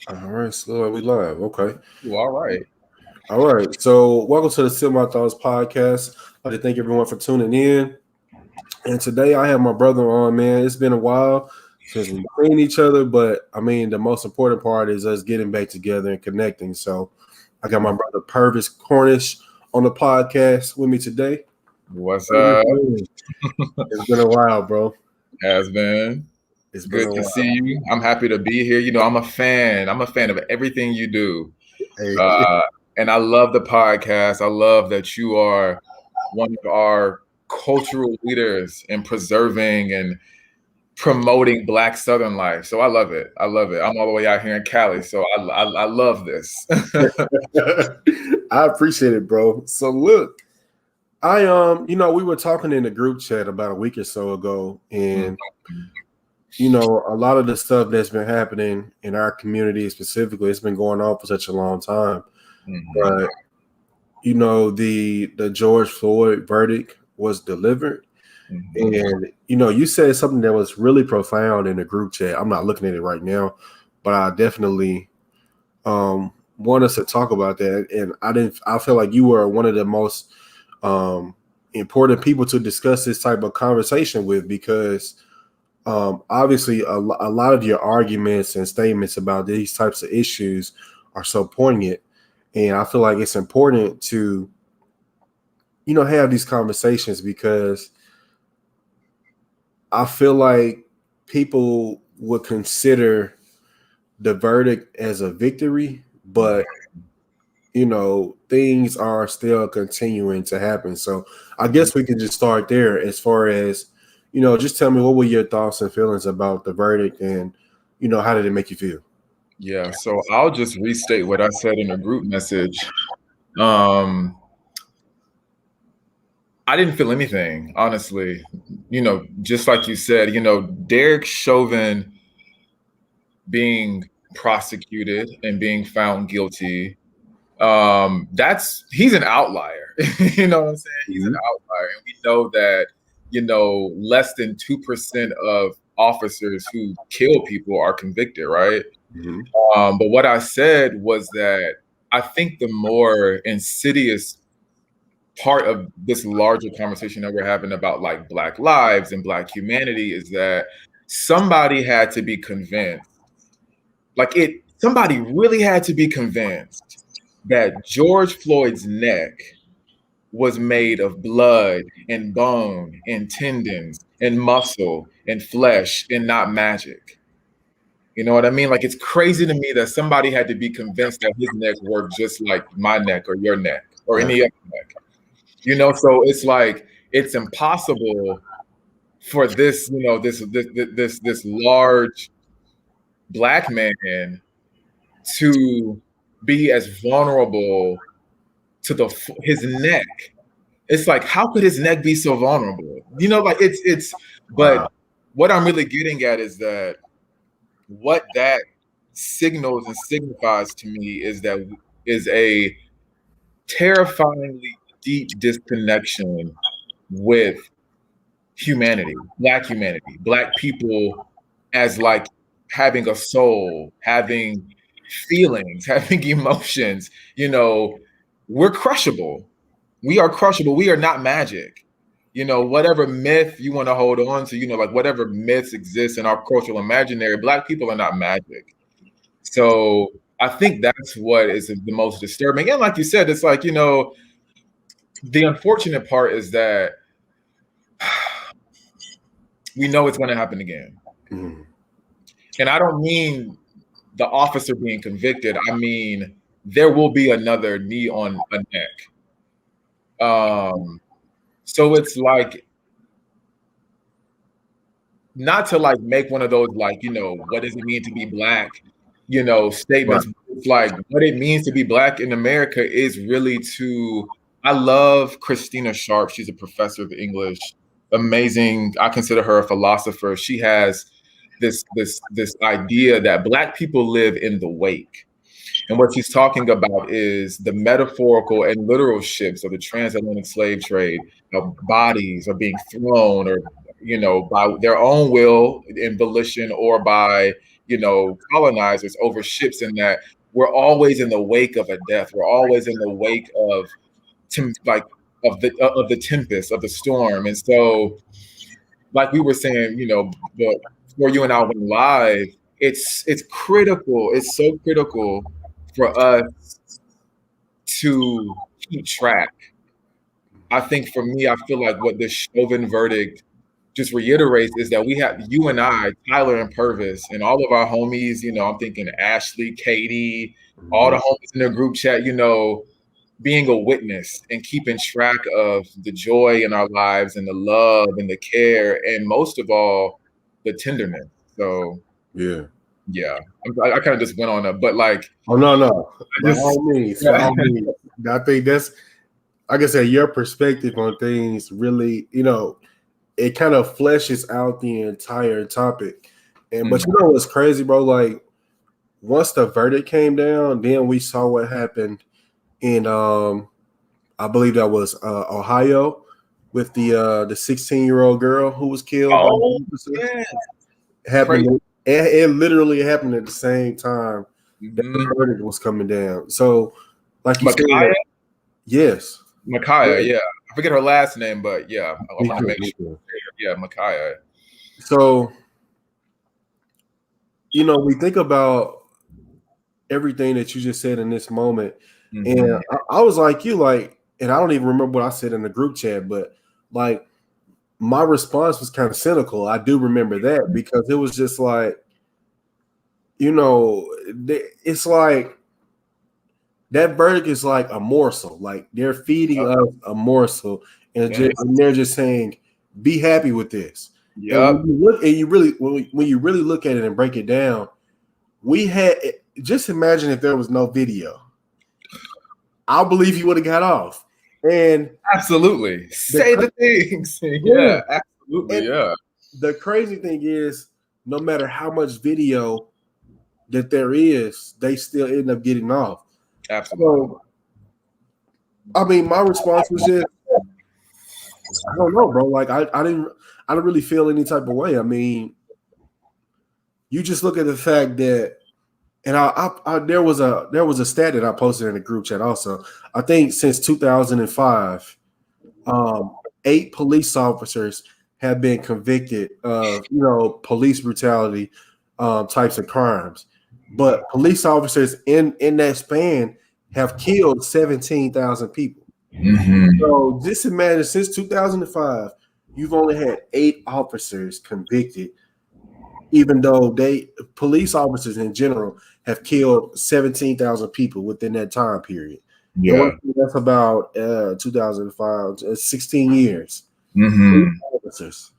All right, so we live. Okay. Well, all right. All right. So welcome to the My Thoughts podcast. I'd like to thank everyone for tuning in. And today I have my brother on, man. It's been a while since we've seen each other, but I mean the most important part is us getting back together and connecting. So I got my brother Purvis Cornish on the podcast with me today. What's Purvis, up? it's been a while, bro. Has been It's been good a to while. see you. I'm happy to be here. I'm a fan. I'm a fan of everything you do. Hey, And I love the podcast. I love that you are one of our cultural leaders in preserving and promoting Black Southern life. So I love it. I love it. I'm all the way out here in Cali, so I love this. I appreciate it, bro. So look, we were talking in the group chat about a week or so ago, and a lot of the stuff that's been happening in our community specifically, it's been going on for such a long time. But the George Floyd verdict was delivered. And you said something that was really profound in the group chat. I'm not looking at it right now, but I definitely want us to talk about that. And I feel like you were one of the most important people to discuss this type of conversation with, because obviously a lot of your arguments and statements about these types of issues are so poignant. And I feel like it's important to, have these conversations, because I feel like people would consider the verdict as a victory, but things are still continuing to happen. So I guess we can just start there as far as, just tell me, what were your thoughts and feelings about the verdict, and, how did it make you feel? Yeah, so I'll just restate what I said in a group message. I didn't feel anything, honestly. Just like you said, Derek Chauvin being prosecuted and being found guilty, he's an outlier. You know what I'm saying? He's an outlier. And we know that, less than 2% of officers who kill people are convicted, right? But what I said was that I think the more insidious part of this larger conversation that we're having about like Black lives and Black humanity is that somebody had to be convinced, somebody really had to be convinced that George Floyd's neck was made of blood and bone and tendons and muscle and flesh and not magic. You know what I mean? Like, it's crazy to me that somebody had to be convinced that his neck worked just like my neck or your neck or any other neck. So it's like, it's impossible for this, this large Black man to be as vulnerable to his neck. It's like, how could his neck be so vulnerable? But what I'm really getting at is that what that signals and signifies to me is a terrifyingly deep disconnection with humanity, Black people as like having a soul, having feelings, having emotions. We're crushable. We are crushable. We are not magic. Whatever myth you want to hold on to, like whatever myths exist in our cultural imaginary, Black people are not magic. So I think that's what is the most disturbing. And like you said, it's like, the unfortunate part is that we know it's going to happen again. And I don't mean the officer being convicted. I mean, there will be another knee on a neck. So it's like, not to like make one of those like, what does it mean to be Black, statements. Right. It's like, what it means to be Black in America is really I love Christina Sharp. She's a professor of English, amazing. I consider her a philosopher. She has this idea that Black people live in the wake. And what she's talking about is the metaphorical and literal ships of the transatlantic slave trade. Bodies are being thrown, or by their own will and volition, or by colonizers over ships, and that we're always in the wake of a death. We're always in the wake of the tempest, of the storm. And so, like we were saying, before you and I went live, it's critical. It's so critical for us to keep track. I think for me, I feel like what this Chauvin verdict just reiterates is that we have, you and I, Tyler and Purvis, and all of our homies, I'm thinking Ashley, Katie, all the homies in the group chat, being a witness and keeping track of the joy in our lives and the love and the care, and most of all, the tenderness. So yeah, I kind of just went on that, but like, no, by all means, I think that's, like I said, your perspective on things really, it kind of fleshes out the entire topic. And but you know what's crazy, bro? Like, once the verdict came down, then we saw what happened in I believe that was Ohio, with the 16-year-old girl who was killed. Oh, yeah. Happened. It literally happened at the same time that the verdict was coming down. So, like you said, yes, Micaiah, yeah. I forget her last name, but yeah, I want to make sure. Yeah, Micaiah. So, we think about everything that you just said in this moment, and I was like you, like, and I don't even remember what I said in the group chat, but like, my response was kind of cynical. I do remember that, because it was just like, it's like that verdict is like a morsel. Like, they're feeding us a morsel, and they're just saying, "Be happy with this." Yeah. And when you really look at it and break it down, just imagine if there was no video. I believe he would have got off. And absolutely, say the things. Yeah, absolutely. Yeah. The crazy thing is, no matter how much video that there is, they still end up getting off. Absolutely. So, I mean, my response was just, I don't know, bro. Like, I didn't really feel any type of way. I mean, you just look at the fact that, and there was a stat that I posted in the group chat also. I think since 2005, 8 police officers have been convicted of, police brutality types of crimes. But police officers in that span have killed 17,000 people. So just imagine, since 2005, you've only had 8 officers convicted, even though police officers in general have killed 17,000 people within that time period. Yeah, that's about 2005, 16 years. 8 officers.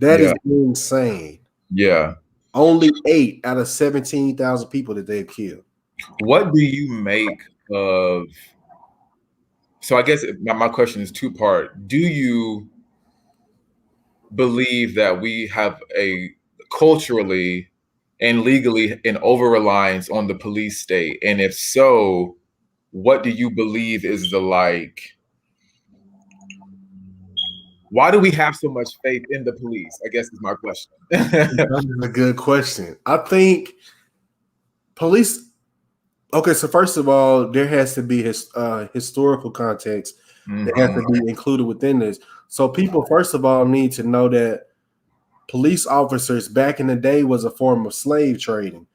That is insane. Yeah. Only 8 out of 17,000 people that they've killed. What do you make of? So I guess my question is 2-part. Do you believe that we have a culturally and legally an over-reliance on the police state? And if so, what do you believe is why do we have so much faith in the police? I guess is my question. That's a good question. I think police. Okay, so first of all, there has to be historical context that has to be included within this. So people, first of all, need to know that police officers back in the day was a form of slave trading.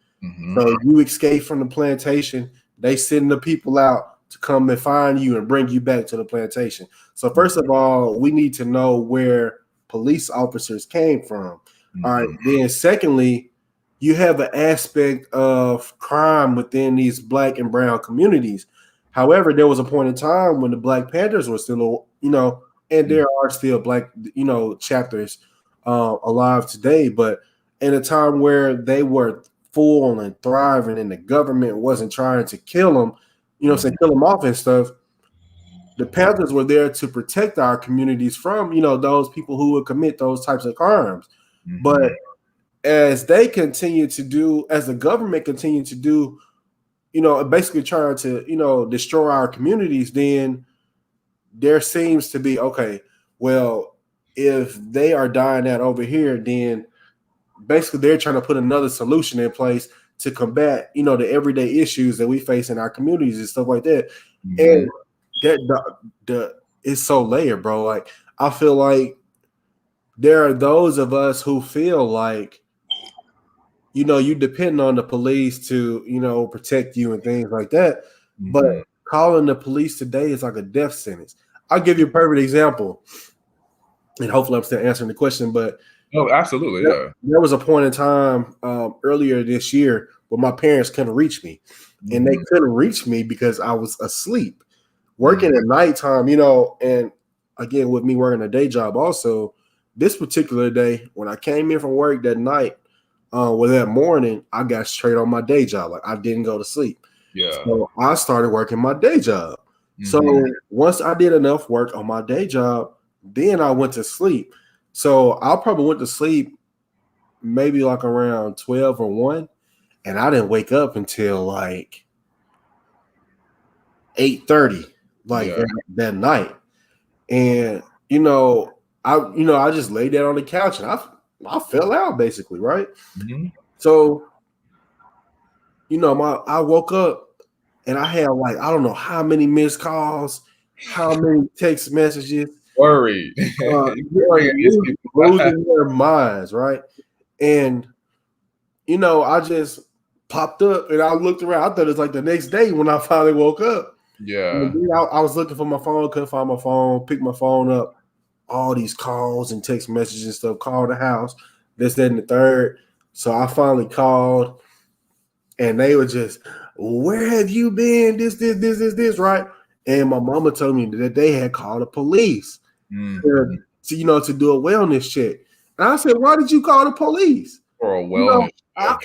So you escape from the plantation, they send the people out to come and find you and bring you back to the plantation. So first of all, we need to know where police officers came from. All right. Then secondly, you have an aspect of crime within these Black and brown communities. However, there was a point in time when the Black Panthers were still, and there are still Black, chapters alive today, but in a time where they were full and thriving and the government wasn't trying to kill them, kill them off and stuff, the Panthers were there to protect our communities from, those people who would commit those types of crimes. But as they continue to do, as the government continued to do, basically trying to, destroy our communities, then there seems to be, okay, well, if they are dying out over here, then basically they're trying to put another solution in place to combat, the everyday issues that we face in our communities and stuff like that. And that the it's so layered, bro. Like, I feel like there are those of us who feel like, you depend on the police to, protect you and things like that. But calling the police today is like a death sentence. I'll give you a perfect example, and hopefully I'm still answering the question. But absolutely, yeah. There was a point in time earlier this year where my parents couldn't reach me, and they couldn't reach me because I was asleep, working at nighttime. And again, with me working a day job, also this particular day when I came in from work that night. That morning, I got straight on my day job. Like, I didn't go to sleep. Yeah. So I started working my day job. So once I did enough work on my day job, then I went to sleep. So I probably went to sleep maybe like around 12 or 1. And I didn't wake up until like 8:30, that night. And, I just laid down on the couch and I fell out basically, right? So, I woke up and I had like, I don't know how many missed calls, how many text messages. Worried. Losing their minds, right? And, I just popped up and I looked around. I thought it was like the next day when I finally woke up. Yeah. I was looking for my phone, couldn't find my phone, picked my phone up. All these calls and text messages and stuff, called the house, this, that, and the third. So I finally called, and they were just, where have you been? This, right? And my mama told me that they had called the police to do a wellness check. And I said, why did you call the police? For a wellness check.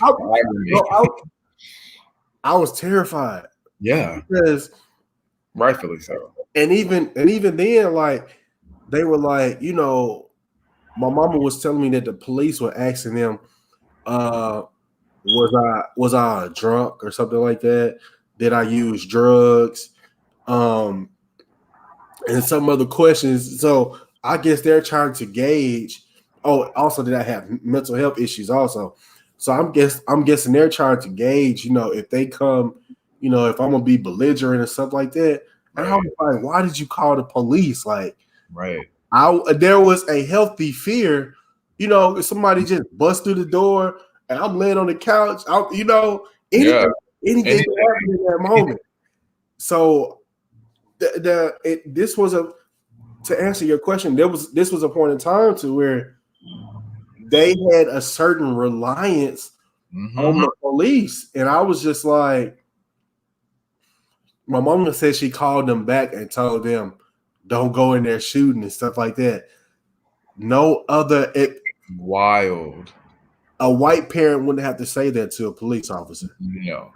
I was terrified. Yeah. Because rightfully so. And even then, like, they were like, my mama was telling me that the police were asking them, was I drunk or something like that? Did I use drugs? And some other questions. So I guess they're trying to gauge. Oh, also, did I have mental health issues also? So I'm guessing they're trying to gauge, if they come, if I'm gonna be belligerent and stuff like that. And I was like, why did you call the police? Like, there was a healthy fear, if somebody just bust through the door and I'm laying on the couch, anything can happen in that moment. So this was to answer your question, this was a point in time to where they had a certain reliance on the police. And I was just like, my mama said she called them back and told them, don't go in there shooting and stuff like that. Wild. A white parent wouldn't have to say that to a police officer. No.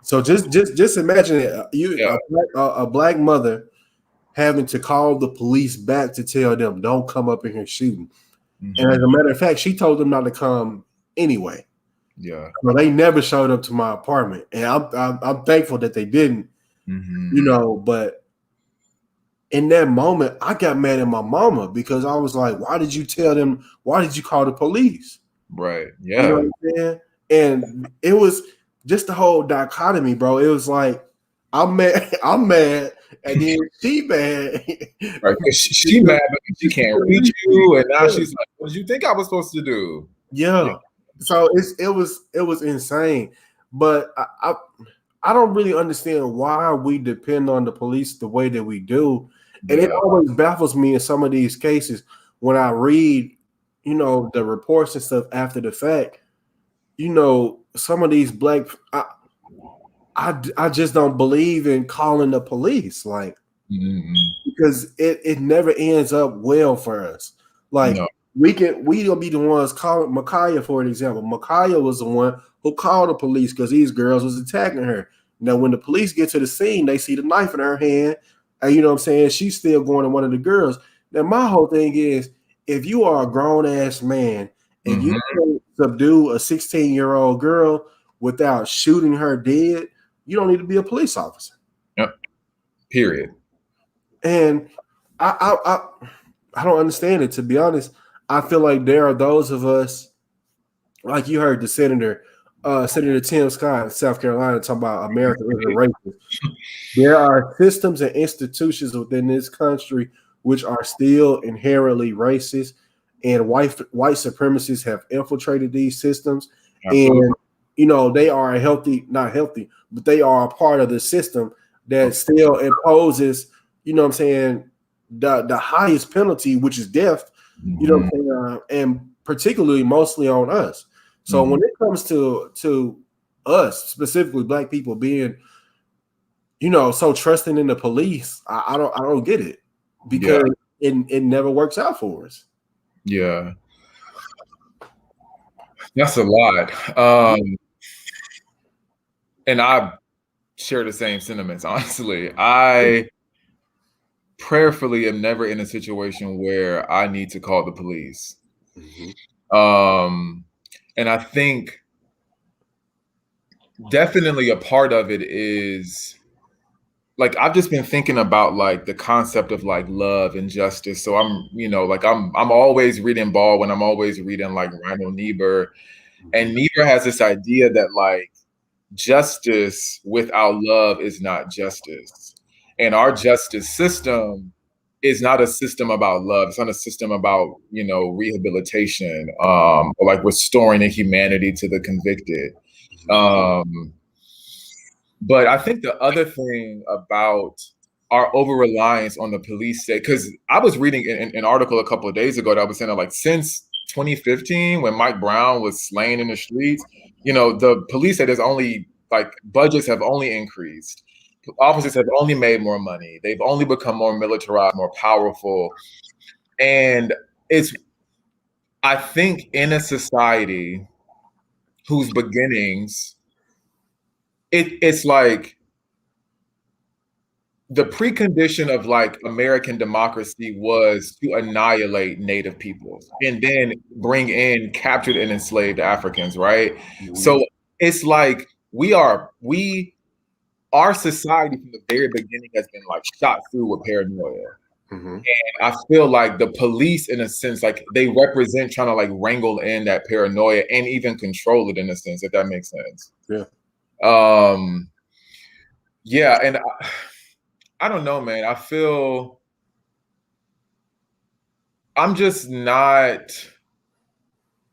So just imagine it. A black mother having to call the police back to tell them, don't come up in here shooting. And as a matter of fact, she told them not to come anyway. Yeah. So they never showed up to my apartment, and I'm thankful that they didn't. But in that moment, I got mad at my mama because I was like, why did you tell them? Why did you call the police? Right. Yeah. You know what I'm saying? And it was just the whole dichotomy, bro. It was like, I'm mad, and then she mad. Right. She mad because she can't reach you, and now she's like, what did you think I was supposed to do? Yeah. So it was insane. But I don't really understand why we depend on the police the way that we do. And it always baffles me in some of these cases when I read, the reports and stuff after the fact. Some of these black, I just don't believe in calling the police, like, because it never ends up well for us. Like, we gonna be the ones calling Micaiah, for an example. Micaiah was the one who called the police because these girls was attacking her. Now, when the police get to the scene, they see the knife in her hand, and you know what I'm saying, she's still going to one of the girls. Now, my whole thing is, if you are a grown ass man and you can subdue a 16-year-old girl without shooting her dead, you don't need to be a police officer. Yep. Period. And I don't understand it, to be honest. I feel like there are those of us, like you heard the Senator Tim Scott in South Carolina talking about America is a racist. There are systems and institutions within this country which are still inherently racist, and white supremacists have infiltrated these systems. Absolutely. And they are not healthy, but they are a part of the system that still imposes, what I'm saying, the highest penalty, which is death, what I'm saying, and particularly mostly on us. So when it comes to us, specifically Black people being, so trusting in the police, I don't get it, because it never works out for us. Yeah. That's a lot. And I share the same sentiments, honestly. I prayerfully am never in a situation where I need to call the police. And I think definitely a part of it is, like, I've just been thinking about like the concept of like love and justice. So I'm, like I'm always reading Baldwin, I'm always reading like Reinhold Niebuhr, and Niebuhr has this idea that like justice without love is not justice. And our justice system is not a system about love. It's not a system about, rehabilitation, or like restoring the humanity to the convicted. But I think the other thing about our over-reliance on the police state, because I was reading an article a couple of days ago that was saying that like since 2015, when Mike Brown was slain in the streets, the police state has only, like, budgets have only increased. Officers have only made more money. They've only become more militarized, more powerful. And I think in a society whose beginnings, it's like the precondition of like American democracy was to annihilate Native peoples and then bring in captured and enslaved Africans, right? So it's like our society from the very beginning has been like shot through with paranoia. And I feel like the police, in a sense, like they represent trying to like wrangle in that paranoia and even control it, in a sense, if that makes sense. Yeah. And I don't know, man. I feel I'm just not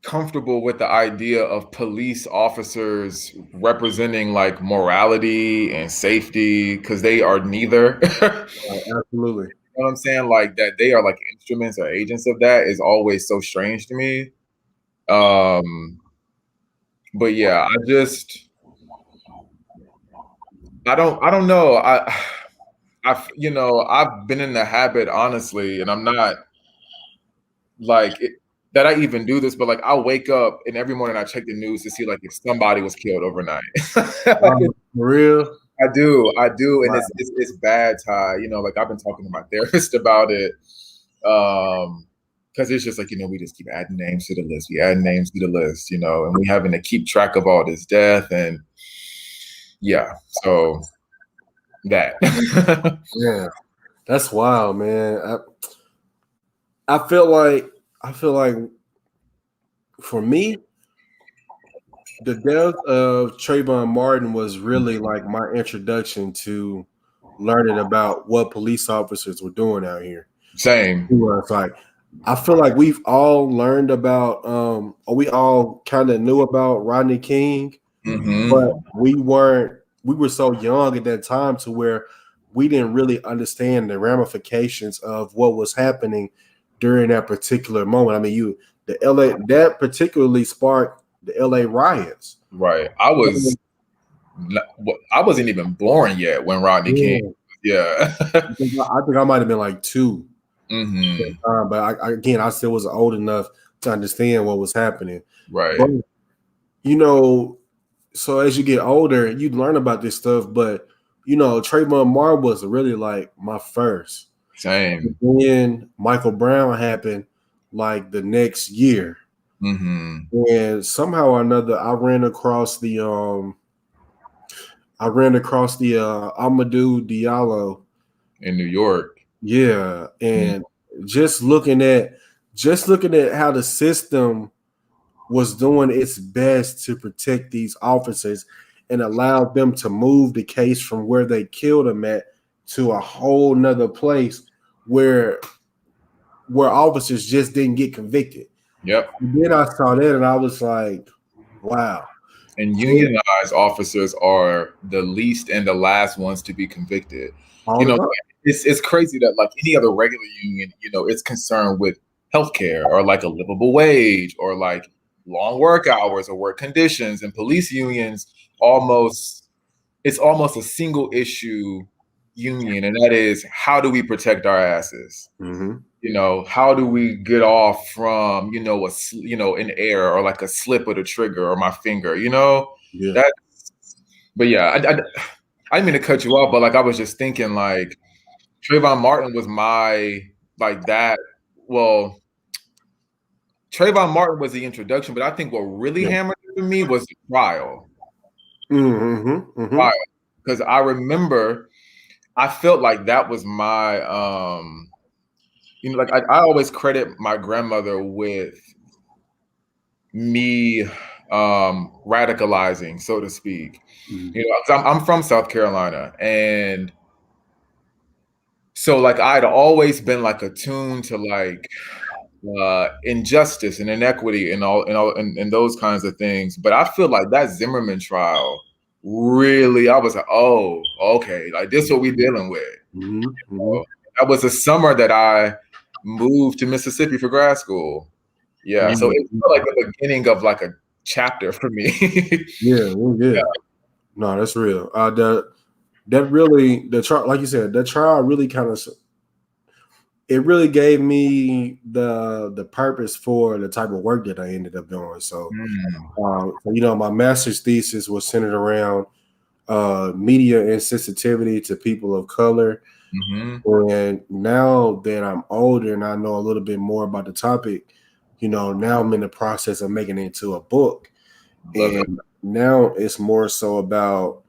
comfortable with the idea of police officers representing like morality and safety, because they are neither. Absolutely. You know what I'm saying? Like that they are like instruments or agents of that is always so strange to me. But yeah, I don't know. I've been in the habit, honestly, and I'm not like that I even do this, but like I'll wake up and every morning I check the news to see like if somebody was killed overnight. For real? I do, and it's bad, Ty. Like I've been talking to my therapist about it, because it's just like we just keep adding names to the list. We add names to the list, and we having to keep track of all this death, and yeah, so that. Yeah, that's wild, man. I feel like for me, the death of Trayvon Martin was really like my introduction to learning about what police officers were doing out here. Same. It's like I feel like we've all learned about, or we all kind of knew about Rodney King, but we were so young at that time to where we didn't really understand the ramifications of what was happening during that particular moment. I mean, that particularly sparked the LA riots. Right. I wasn't even born yet when Rodney King. Yeah. I think I might have been like 2. But I still wasn't old enough to understand what was happening. Right. But, so as you get older, you learn about this stuff. But, Trayvon Martin was really like my first. Same. And then Michael Brown happened like the next year. And somehow or another, I ran across the Amadou Diallo in New York. Yeah, and just looking at just looking at how the system was doing its best to protect these officers and allowed them to move the case from where they killed them at to a whole nother place where officers just didn't get convicted. Yep. And then I saw that and I was like, wow. And unionized officers are the least and the last ones to be convicted. You know, it's crazy that like any other regular union, you know, it's concerned with healthcare or like a livable wage or like long work hours or work conditions. And police unions it's almost a single issue union, and that is, how do we protect our asses? Mm-hmm. You know, how do we get off from, you know, an error or like a slip of the trigger or my finger, you know? Yeah. But yeah, I didn't mean to cut you off, but like I was just thinking like Trayvon Martin was Trayvon Martin was the introduction, but I think what really hammered it for me was the trial. Trial. Because I remember I felt like that was my you know, like I always credit my grandmother with me radicalizing, so to speak. You know, 'cause I'm from South Carolina, and so like I'd always been like attuned to like injustice and inequity and those kinds of things. But I feel like that Zimmerman trial really, I was like, oh, okay, like this is what we're dealing with. So that was the summer that I moved to Mississippi for grad school. Yeah, so it's like the beginning of like a chapter for me. Yeah. No, that's real. That really, the trial, like you said, the trial really kind of, it really gave me the purpose for the type of work that I ended up doing. So, you know, my master's thesis was centered around media insensitivity to people of color. And now that I'm older and I know a little bit more about the topic, you know, now I'm in the process of making it into a book. And now it's more so about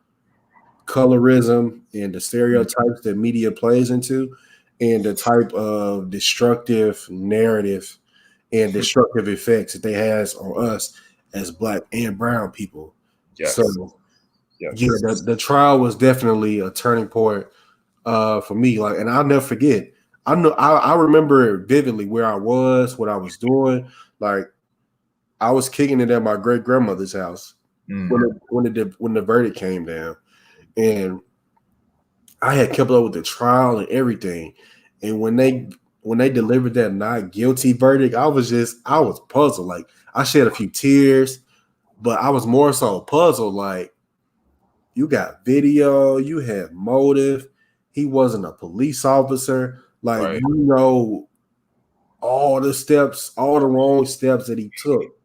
colorism and the stereotypes that media plays into and the type of destructive narrative and destructive effects that they has on us as Black and brown people. So yeah, the trial was definitely a turning point for me. Like, and I'll never forget. I remember vividly where I was, what I was doing. Like, I was kicking it at my great grandmother's house when the verdict came down, and I had kept up with the trial and everything. And when they delivered that not guilty verdict, I was puzzled. Like, I shed a few tears, but I was more so puzzled. Like, you got video, you had motive. He wasn't a police officer. Like, you know, all the wrong steps that he took,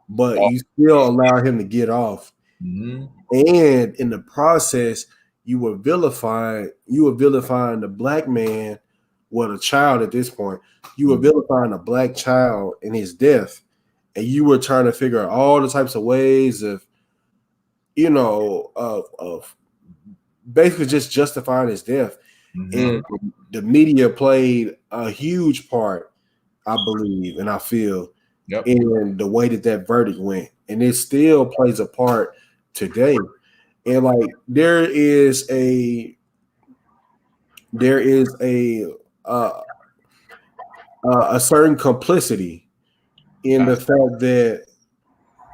but you still allow him to get off. And in the process, you were vilifying the Black man, well, the child at this point. You were vilifying a Black child in his death, and you were trying to figure out all the types of ways of, you know, of basically just justifying his death. And the media played a huge part, I believe, and I feel, in the way that verdict went. And it still plays a part today. And like there is a certain complicity in the fact that,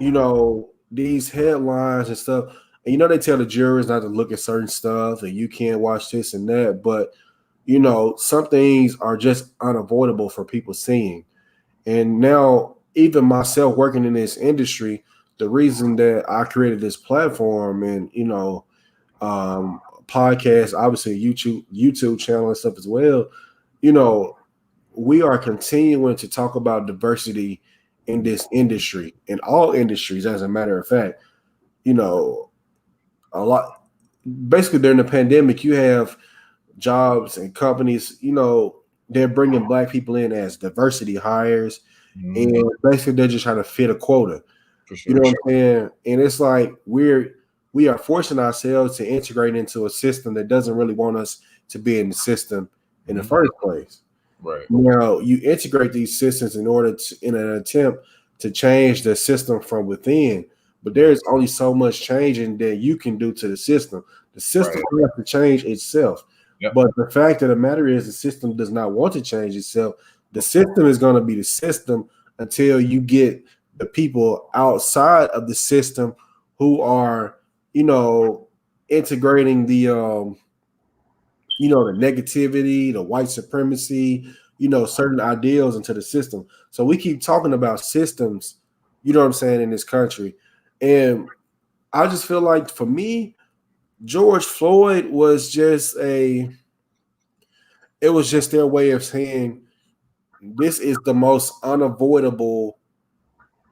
you know, these headlines and stuff, and you know, they tell the jurors not to look at certain stuff and you can't watch this and that, but you know, some things are just unavoidable for people seeing. And now, even myself working in this industry, the reason that I created this platform and, you know, podcast, obviously YouTube channel and stuff as well, you know, we are continuing to talk about diversity in this industry, in all industries, as a matter of fact. You know, a lot, basically during the pandemic, you have jobs and companies, you know, they're bringing Black people in as diversity hires, and basically they're just trying to fit a quota. You know what I'm saying? And it's like we are forcing ourselves to integrate into a system that doesn't really want us to be in the system in the first place. Right. Now you integrate these systems in order to, in an attempt to change the system from within. But there's only so much changing that you can do to the system. The system has to change itself. Yep. But the fact of the matter is, the system does not want to change itself. The system is going to be the system until you get the people outside of the system who are, integrating the, the negativity, the white supremacy, certain ideals into the system. So we keep talking about systems, you know what I'm saying, in this country. And I just feel like, for me, George Floyd was just it was just their way of saying this is the most unavoidable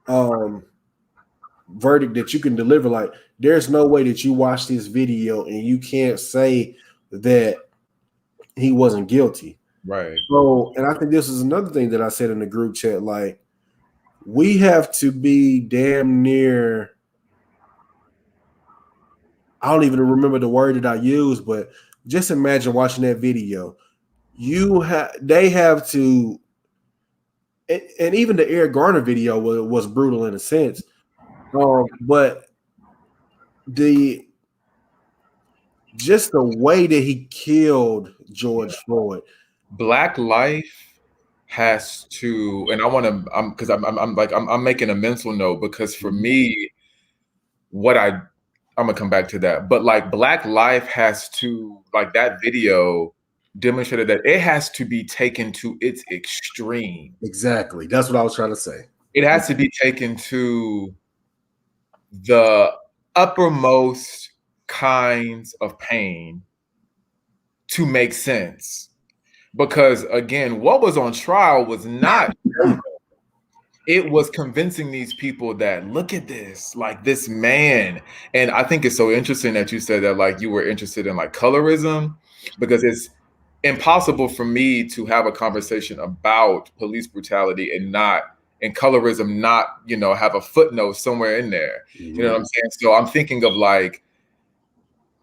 verdict that you can deliver. Like, there's no way that you watch this video and you can't say that he wasn't guilty. Right. So, and I think this is another thing that I said in the group chat, like, we have to be damn near, I don't even remember the word that I used, but just imagine watching that video. They have to, and even the Eric Garner video was brutal in a sense, but just the way that he killed George Floyd. Black life has to, and I want to, because I'm making a mental note, because for me, I'm gonna come back to that, but like, Black life has to, like, that video demonstrated that it has to be taken to its extreme. Exactly. That's what I was trying to say. It has to be taken to the uppermost kinds of pain to make sense. Because again, what was on trial was not, it was convincing these people that, look at this, like, this man. And I think it's so interesting that you said that, like, you were interested in, like, colorism, because it's impossible for me to have a conversation about police brutality and colorism not, have a footnote somewhere in there. Mm-hmm. You know what I'm saying? So I'm thinking of, like,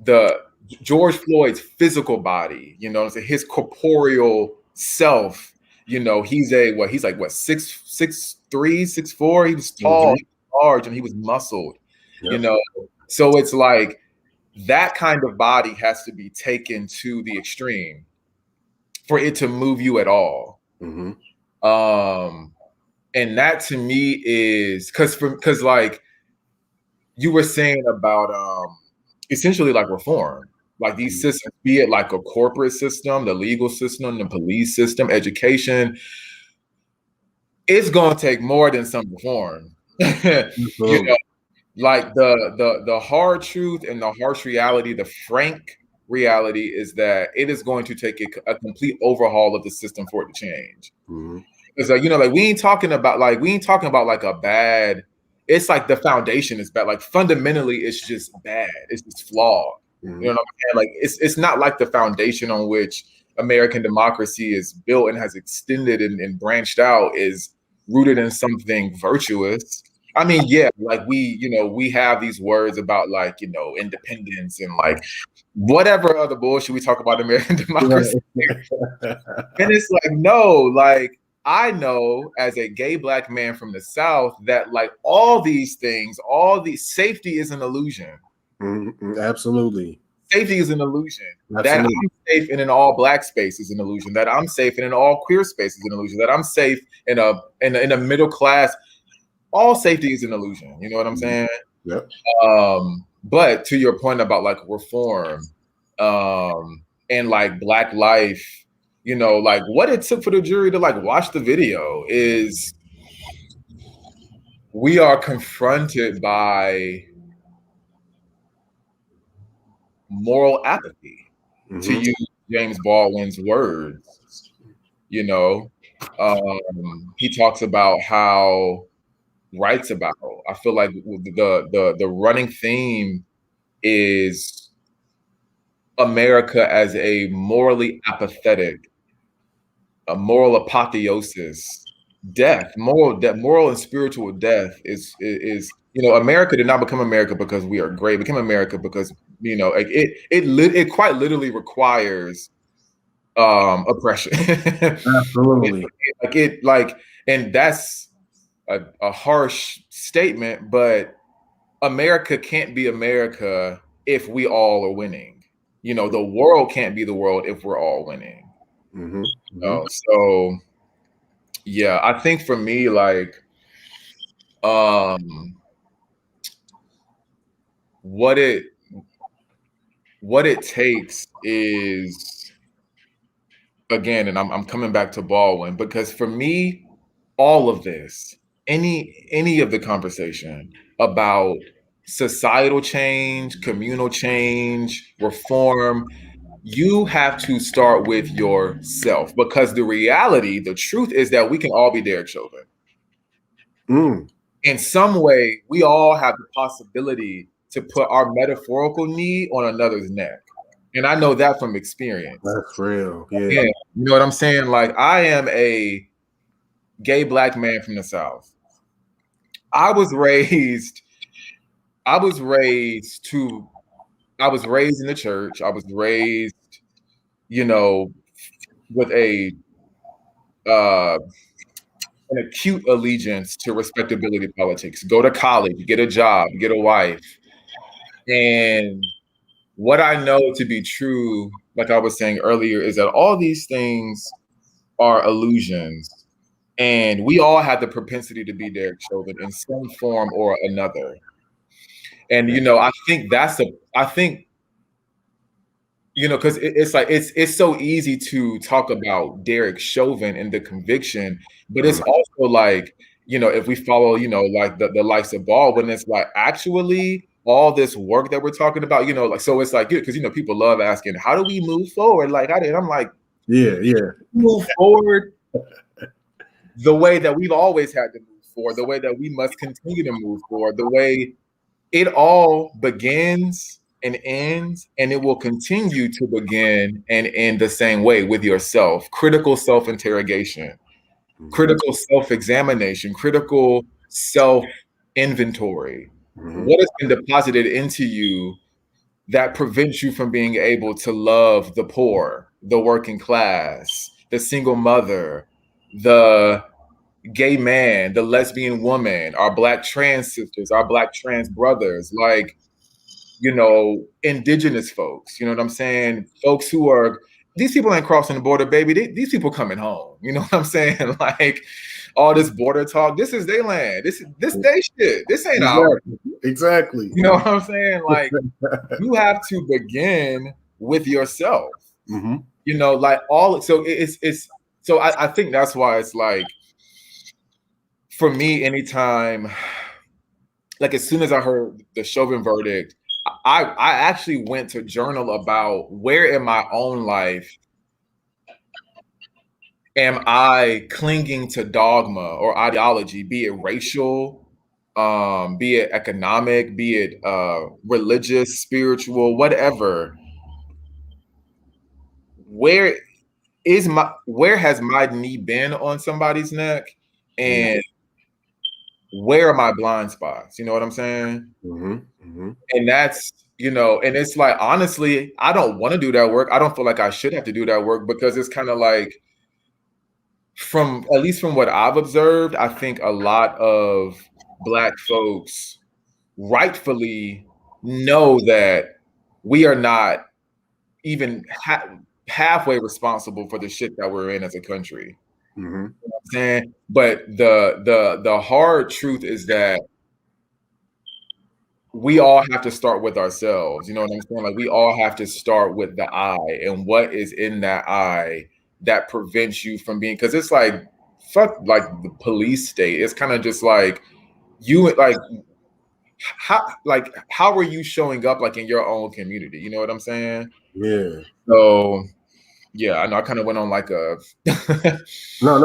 the George Floyd's physical body, his corporeal self, he's like 6'3", 6'4". He was tall, mm-hmm. large, and he was muscled, yep. So it's like, that kind of body has to be taken to the extreme for it to move you at all. Mm-hmm. And that, to me, is because like you were saying about essentially, like, reform, like these systems, be it like a corporate system, the legal system, the police system, education, it's going to take more than some reform. Like the hard truth and the harsh reality, the frank reality is that it is going to take a complete overhaul of the system for it to change. Mm-hmm. It's like, like, we ain't talking about like a bad, it's like the foundation is bad. Like, fundamentally, it's just bad. It's just flawed. Mm-hmm. You know what I'm saying? Like, it's not like the foundation on which American democracy is built and has extended and branched out is rooted in something virtuous. I mean, yeah, like, we have these words about, like, independence and, like, whatever other bullshit we talk about American democracy. And it's like, no, like, I know as a gay Black man from the South that, like, all these things, safety is an illusion. Mm-hmm. Absolutely. Safety is an illusion. Absolutely. That I'm safe in an all Black space is an illusion. That I'm safe in an all queer space is an illusion. That I'm safe in a middle class. All safety is an illusion. You know what I'm saying? Yep. But to your point about, like, reform, and, like, Black life, like, what it took for the jury to, like, watch the video is we are confronted by moral apathy, mm-hmm. to use James Baldwin's words. He talks about how, writes about, I feel like the running theme is America as a morally apathetic, a moral apotheosis, death, moral and spiritual death is America did not become America because we are great. It became America because it quite literally requires oppression. Absolutely. And that's a harsh statement, but America can't be America if we all are winning. You know, the world can't be the world if we're all winning. Mm-hmm. So yeah, I think for me, like, what it takes is, again, and I'm coming back to Baldwin, because for me, all of this, any of the conversation about societal change, communal change, reform, you have to start with yourself, because the reality, the truth is that we can all be Derek Chauvin. In some way, we all have the possibility to put our metaphorical knee on another's neck. And I know that from experience. That's real. Yeah. You know what I'm saying? Like, I am a gay Black man from the South. I was raised in the church. I was raised, you know, with an acute allegiance to respectability politics. Go to college, get a job, get a wife. And what I know to be true, like I was saying earlier, is that all these things are illusions. And we all have the propensity to be Derek Chauvin in some form or another. And, you know, I think, you know, because it's like, it's so easy to talk about Derek Chauvin and the conviction, but it's also like, you know, if we follow, you know, like the likes of Baldwin, it's like, actually, all this work that we're talking about, you know, like, so it's like, because, you know, people love asking, how do we move forward? Like, I'm like, yeah, move forward the way that we've always had to move forward, the way that we must continue to move forward, the way it all begins and ends, and it will continue to begin and end the same way, with yourself. Critical self-interrogation, critical self-examination, critical self-inventory. What has been deposited into you that prevents you from being able to love the poor, the working class, the single mother, the gay man, the lesbian woman, our Black trans sisters, our Black trans brothers, like, you know, indigenous folks, you know what I'm saying? Folks who are, these people ain't crossing the border, baby. These people coming home. You know what I'm saying? Like, all this border talk, this is their land. This they shit. This ain't ours. Exactly. You know what I'm saying? Like, you have to begin with yourself. You know, like so I think that's why it's like, for me, anytime, like, as soon as I heard the Chauvin verdict, I actually went to journal about, where in my own life am I clinging to dogma or ideology, be it racial, be it economic, be it religious, spiritual, whatever. Where has my knee been on somebody's neck, and where are my blind spots? You know what I'm saying? And that's, you know, and it's like, honestly, I don't want to do that work. I don't feel like I should have to do that work, because it's kind of like, at least from what I've observed, I think a lot of Black folks rightfully know that we are not even halfway responsible for the shit that we're in as a country. You know what I'm saying? But the hard truth is that we all have to start with ourselves. You know what I'm saying? Like, we all have to start with the I, and what is in that I that prevents you from being, because it's like, fuck, like the police state. It's kind of just like, you, like, how are you showing up, like, in your own community? You know what I'm saying? Yeah. So yeah, I know I kind of went on like a No. I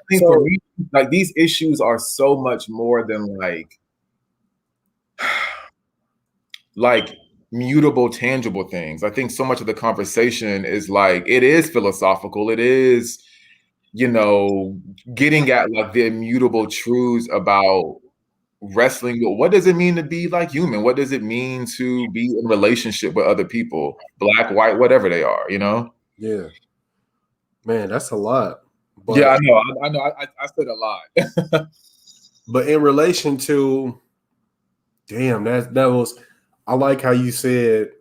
think for me, like, these issues are so much more than like mutable, tangible things. I think so much of the conversation is like, it is philosophical. It is, you know, getting at like the immutable truths about wrestling. What does it mean to be like human? What does it mean to be in relationship with other people, Black, white, whatever they are, you know? Yeah. Man, that's a lot. But Yeah, I know. I said a lot. but in relation to, damn, that was, I like how you said,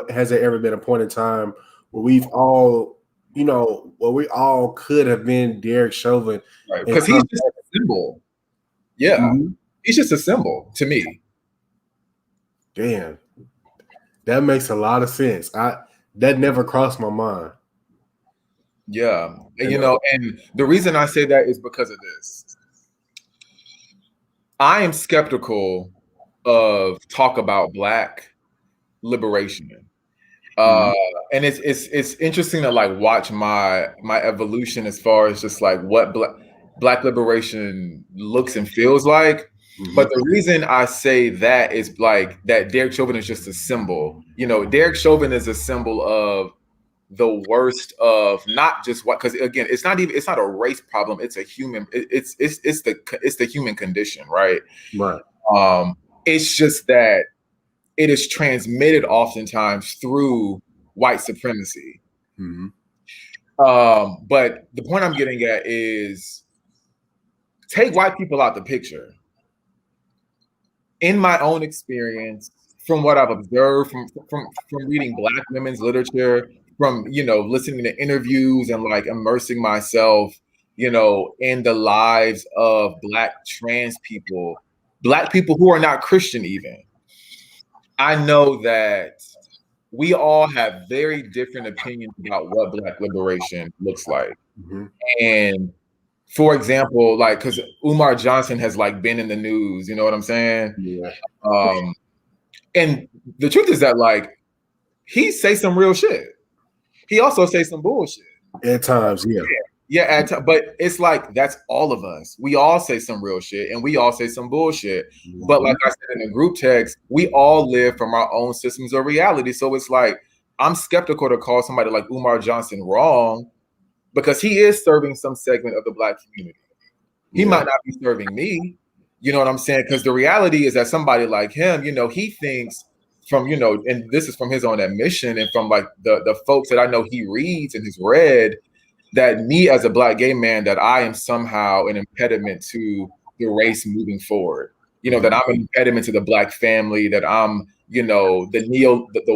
has there ever been a point in time where we've all, where we all could have been Derek Chauvin? Right, because he's just a symbol. Yeah, mm-hmm. He's just a symbol to me. Damn, that makes a lot of sense. That never crossed my mind. Yeah, and the reason I say that is because of this. I am skeptical of talk about Black liberation. And it's interesting to like watch my evolution as far as just like what black liberation looks and feels like. Mm-hmm. But the reason I say that is like that Derek Chauvin is just a symbol. Derek Chauvin is a symbol of the worst of not just what, because again, it's not a race problem. It's a human. It's the human condition, right? Right. It's just that it is transmitted oftentimes through white supremacy. Mm-hmm. But the point I'm getting at is take white people out the picture. In my own experience, from what I've observed, from reading Black women's literature, from listening to interviews and like immersing myself, in the lives of Black trans people, Black people who are not Christian even. I know that we all have very different opinions about what Black liberation looks like. Mm-hmm. And for example, like, because Umar Johnson has like been in the news, you know what I'm saying? Yeah. And the truth is that like he say some real shit. He also say some bullshit. At times, yeah. Yeah, but it's like that's all of us. We all say some real shit and we all say some bullshit. Mm-hmm. But like I said in the group text, we all live from our own systems of reality. So it's like I'm skeptical to call somebody like Umar Johnson wrong because he is serving some segment of the Black community. He might not be serving me. You know what I'm saying? Because the reality is that somebody like him, he thinks from, and this is from his own admission and from like the folks that I know he reads and has read, that me as a Black gay man, that I am somehow an impediment to the race moving forward. That I'm an impediment to the Black family, that I'm, the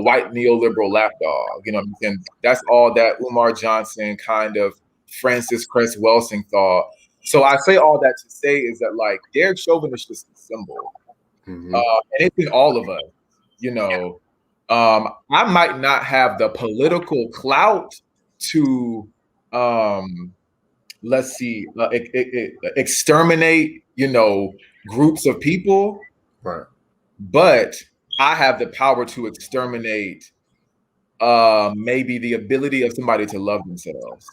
white neoliberal lapdog. And that's all that Umar Johnson kind of Francis Cress Welsing thought. So I say all that to say is that like Derek Chauvin is just a symbol. And it's in all of us, I might not have the political clout to let's see, exterminate, groups of people, right? But I have the power to exterminate maybe the ability of somebody to love themselves.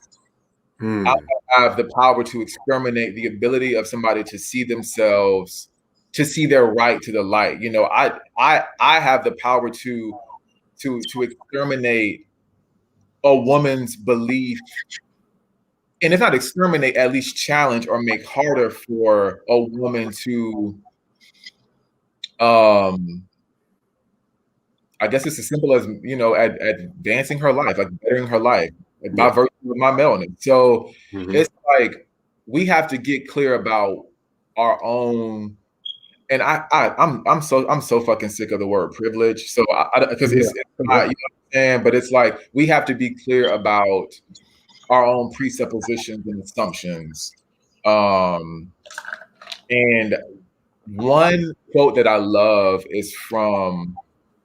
I have the power to exterminate the ability of somebody to see themselves, to see their right to the light. I have the power to exterminate a woman's belief, and if not exterminate, at least challenge or make harder for a woman to, I guess it's as simple as, advancing her life, like bettering her life by virtue of my melanin. So it's like, we have to get clear about our own, and I'm so fucking sick of the word privilege. So because it's not, you know what I'm saying? But it's like, we have to be clear about our own presuppositions and assumptions. And one quote that I love is from,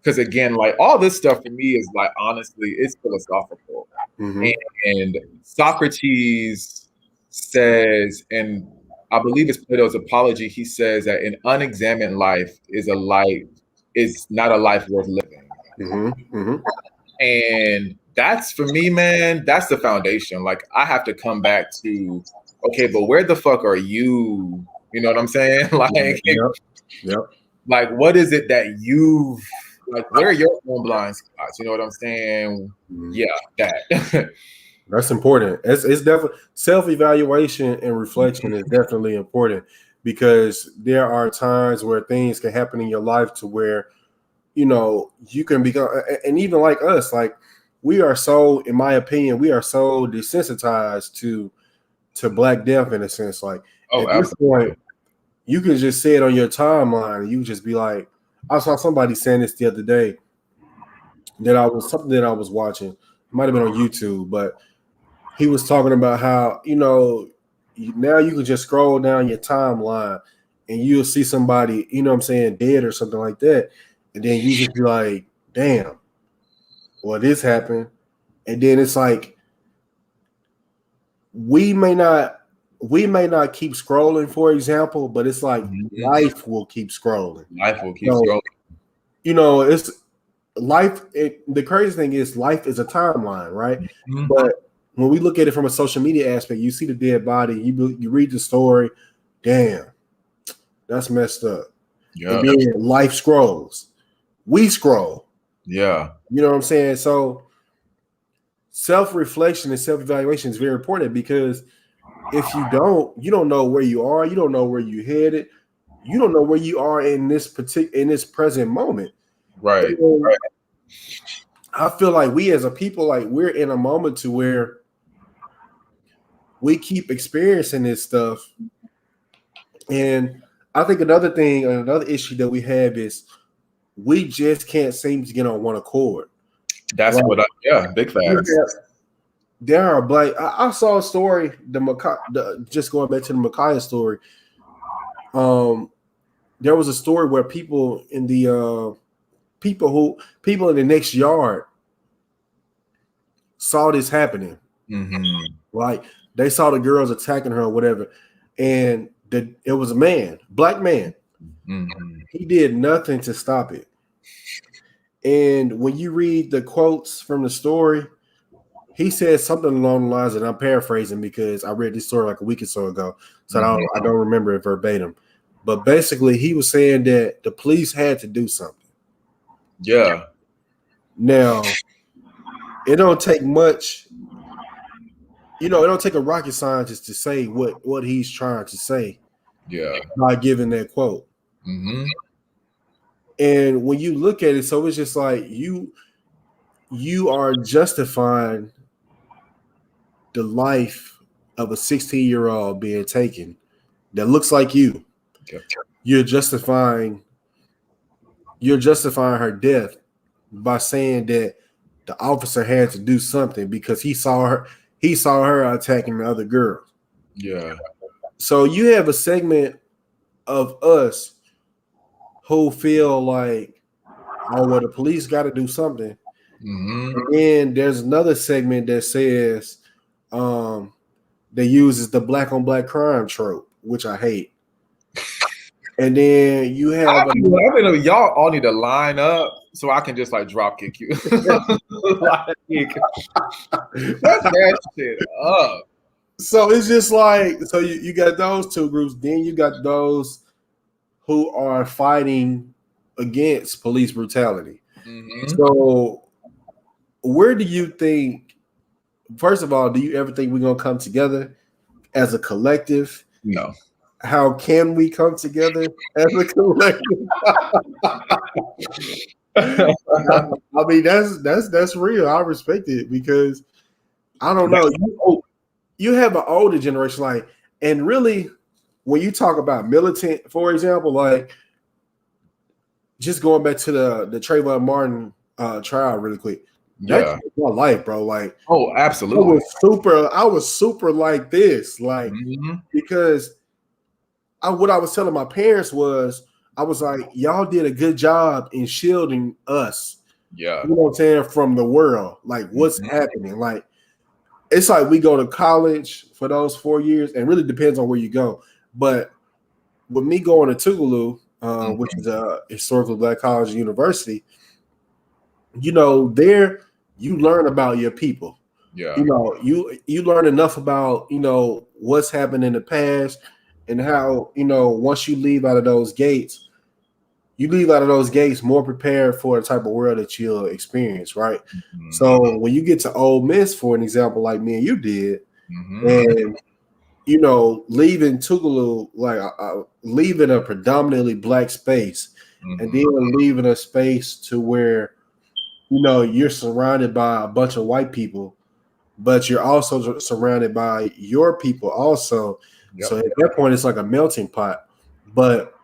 because again, like all this stuff for me is like, honestly, it's philosophical. And Socrates says, and I believe it's Plato's Apology, he says that an unexamined life is not a life worth living. And that's, for me, man, that's the foundation. Like, I have to come back to, okay, but where the fuck are you? You know what I'm saying? Like, like, what is it that you've, like, where are your own blind spots? You know what I'm saying? Yeah, that. That's important. It's definitely self-evaluation and reflection is definitely important, because there are times where things can happen in your life to where, you can become, and even like us, like we are so, in my opinion, we are so desensitized to Black death in a sense. Like at this point, you can just say it on your timeline and you can just be like, I saw somebody saying this the other day that I was watching. It might have been on YouTube, but he was talking about how, now you can just scroll down your timeline and you'll see somebody, dead or something like that. And then you just be like, damn, well, this happened. And then it's like, we may not keep scrolling, for example, but it's like life will keep scrolling. Life will keep scrolling. It's life. The crazy thing is life is a timeline, right? Mm-hmm. But when we look at it from a social media aspect, you see the dead body, you read the story, damn, that's messed up. Yeah. And then life scrolls. We scroll. Yeah. You know what I'm saying? So self-reflection and self-evaluation is very important, because if you don't know where you are, you don't know where you're headed, you don't know where you are in this present moment. Right. I feel like we as a people, like we're in a moment to where we keep experiencing this stuff. And I think another issue that we have is we just can't seem to get on one accord. That's right? Big facts. There are Black. I saw a story, just going back to the Micaiah story. There was a story where people in the next yard saw this happening. Mm-hmm. Like they saw the girls attacking her or whatever, and it was a man, Black man. Mm-hmm. He did nothing to stop it. And when you read the quotes from the story, he said something along the lines, and I'm paraphrasing because I read this story like a week or so ago, so I don't remember it verbatim. But basically, he was saying that the police had to do something. Yeah. Now, it don't take much. It don't take a rocket scientist to say what he's trying to say. Yeah. By giving that quote. Mm-hmm. And when you look at it, so it's just like you are justifying the life of a 16-year-old being taken that looks like you. Okay. You're justifying her death by saying that the officer had to do something because he saw her attacking the other girl. Yeah. So you have a segment of us who feel like, oh, well, the police got to do something. Mm-hmm. And then there's another segment that says that uses the black on black crime trope, which I hate. And then you have y'all all need to line up so I can just like drop kick you. That's that shit up. So it's just like, so you got those two groups, then you got those who are fighting against police brutality. Mm-hmm. So where do you think, first of all, do you ever think we're going to come together as a collective? No. How can we come together as a collective? I mean, that's real. I respect it because I don't know. You have an older generation, like, and really, when you talk about militant, for example, like, just going back to the Trayvon Martin trial, really quick. That changed my life, bro. Like, oh, absolutely. I was super like this, like, because what I was telling my parents was, I was like, y'all did a good job in shielding us. Yeah. You know what I'm saying? From the world, like what's happening. Like, it's like we go to college for those 4 years, and really depends on where you go. But with me going to Tougaloo, which is a historically Black college and university, there you learn about your people. Yeah. You learn enough about, what's happened in the past and how, once you leave out of those gates, more prepared for the type of world that you'll experience, right? Mm-hmm. So when you get to Ole Miss, for an example, like me and you did, and leaving Tougaloo, like leaving a predominantly Black space, and then leaving a space to where you're surrounded by a bunch of white people, but you're also surrounded by your people also. Yep. So at that point, it's like a melting pot. But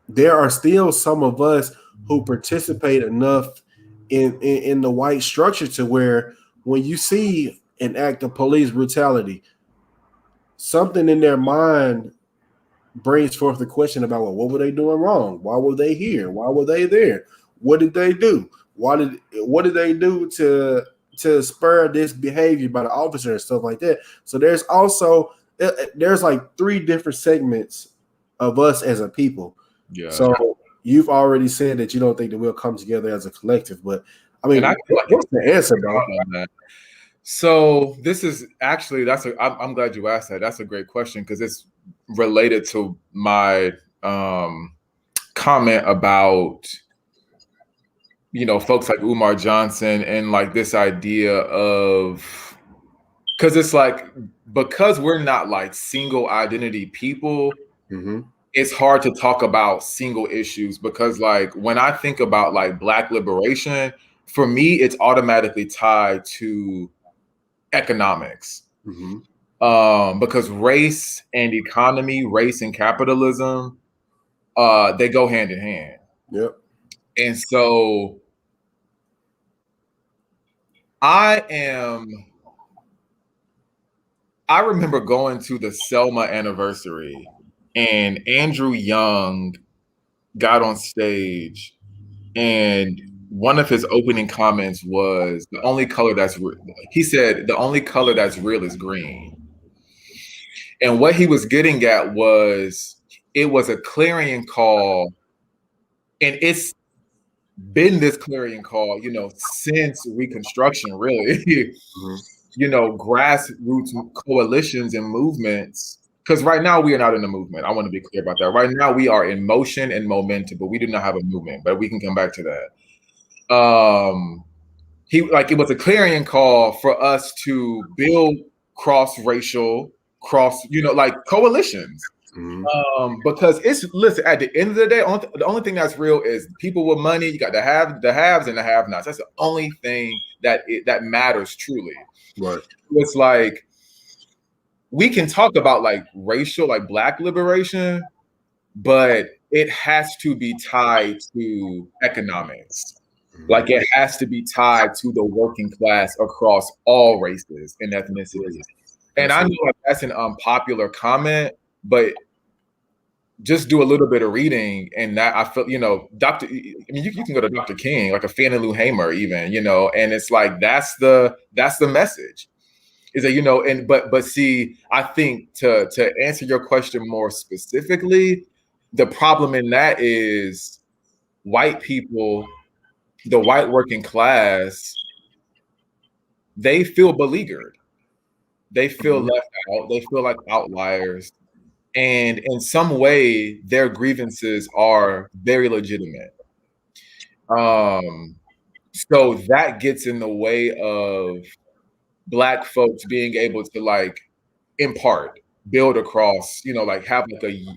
there are still some of us who participate enough in the white structure to where when you see an act of police brutality, something in their mind brings forth the question about, well, what were they doing wrong? Why were they here? Why were they there? What did they do? What did they do to spur this behavior by the officer and stuff like that? So there's also there's like 3 different segments of us as a people. Yeah. So you've already said that you don't think that we'll come together as a collective, but I mean, what's the answer, bro? So this is actually I'm glad you asked that. That's a great question because it's related to my comment about folks like Umar Johnson and like this idea of, because it's like, because we're not like single identity people, it's hard to talk about single issues, because like when I think about like Black liberation, for me it's automatically tied to economics. Because race and economy, race and capitalism, they go hand in hand. Yep. And so I remember going to the Selma anniversary and Andrew Young got on stage and one of his opening comments was, the only color that's real is green. And what he was getting at was, it was a clarion call, and it's been this clarion call, since Reconstruction, really. Grassroots coalitions and movements, because right now we are not in a movement. I want to be clear about that. Right now we are in motion and momentum, but we do not have a movement, but we can come back to that. It was a clarion call for us to build cross-racial, coalitions. Because listen, at the end of the day, the only thing that's real is people with money. You got the haves and the have-nots. That's the only thing that matters truly. Right. It's like, we can talk about like racial, like Black liberation, but it has to be tied to economics. Like it has to be tied to the working class across all races and ethnicities. And I know that's an unpopular comment, but just do a little bit of reading, and that I feel, you can go to Dr. King, like a Fannie Lou Hamer even, and it's like, that's the message. Is that, but see, I think to answer your question more specifically, the problem in that is white people, the white working class, they feel beleaguered. They feel left out. They feel like outliers. And in some way, their grievances are very legitimate. So that gets in the way of Black folks being able to like impart, build across, have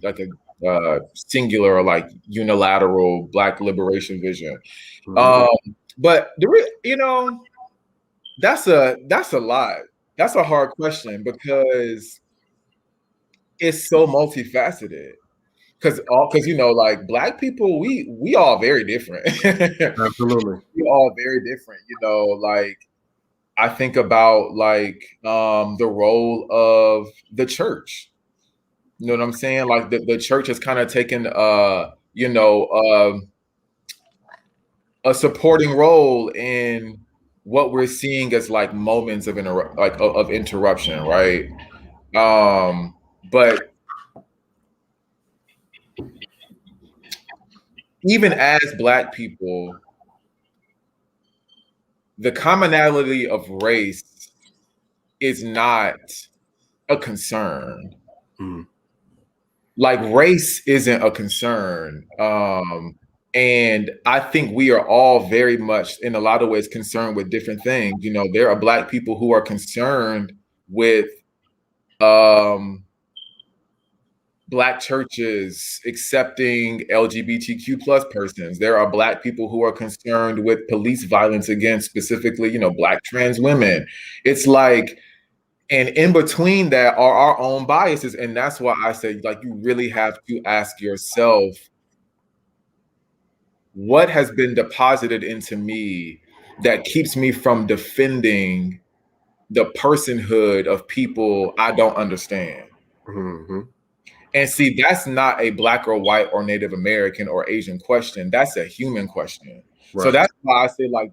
like a singular or like unilateral Black liberation vision. But that's a lot. That's a hard question because it's so multifaceted. Because like Black people, we all very different. Absolutely. We all very different. Like I think about like the role of the church. You know what I'm saying? Like the church has kind of taken a supporting role in what we're seeing as like moments of interruption, right? But even as Black people, the commonality of race is not a concern. Like race isn't a concern. And I think we are all very much, in a lot of ways, concerned with different things. There are Black people who are concerned with Black churches accepting LGBTQ plus persons. There are Black people who are concerned with police violence against specifically, Black trans women. It's like, and in between that are our own biases. And that's why I say, like, you really have to ask yourself, what has been deposited into me that keeps me from defending the personhood of people I don't understand? Mm-hmm. And see, that's not a Black or white or Native American or Asian question. That's a human question. Right. So that's why I say, like,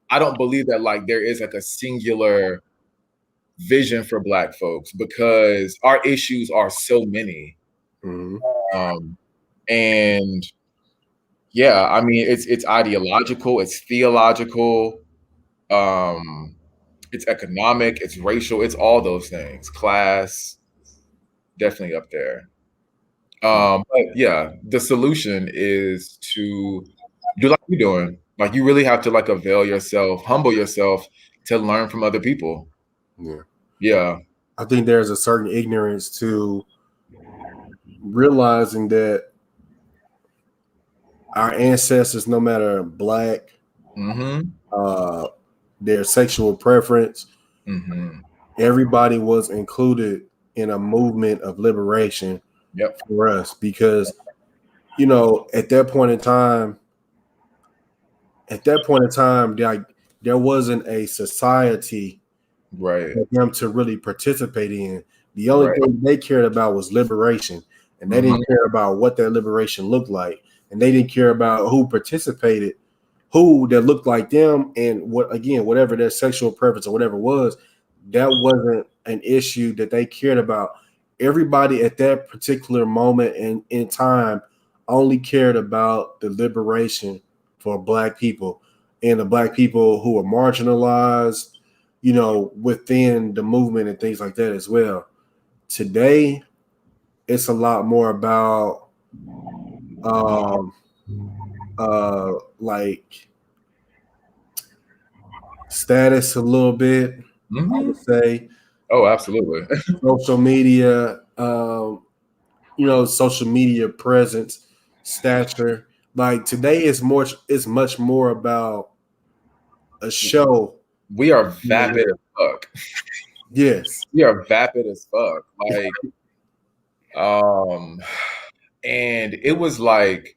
I don't believe that, like, there is like a singular vision for Black folks, because our issues are so many. Mm-hmm. And yeah, I mean, it's ideological, it's theological, it's economic, it's racial, it's all those things. Class, definitely up there. But yeah, the solution is to do like you're doing. Like, you really have to, like, avail yourself, humble yourself to learn from other people. Yeah. I think there's a certain ignorance to realizing that our ancestors, no matter Black, their sexual preference, everybody was included in a movement of liberation for us, because at that point in time, there wasn't a society for them to really participate in. The only thing they cared about was liberation, and they didn't care about what that liberation looked like, and they didn't care about who participated, who that looked like them, and whatever their sexual preference or whatever was. That wasn't an issue that they cared about. Everybody at that particular moment in time only cared about the liberation for Black people and the Black people who were marginalized, within the movement and things like that as well. Today, it's a lot more about like status a little bit, I would say. Oh, absolutely. Social media, social media presence, stature. Like, today is much more about a show. We are vapid as fuck. Yes. We are vapid as fuck. Like, and it was like,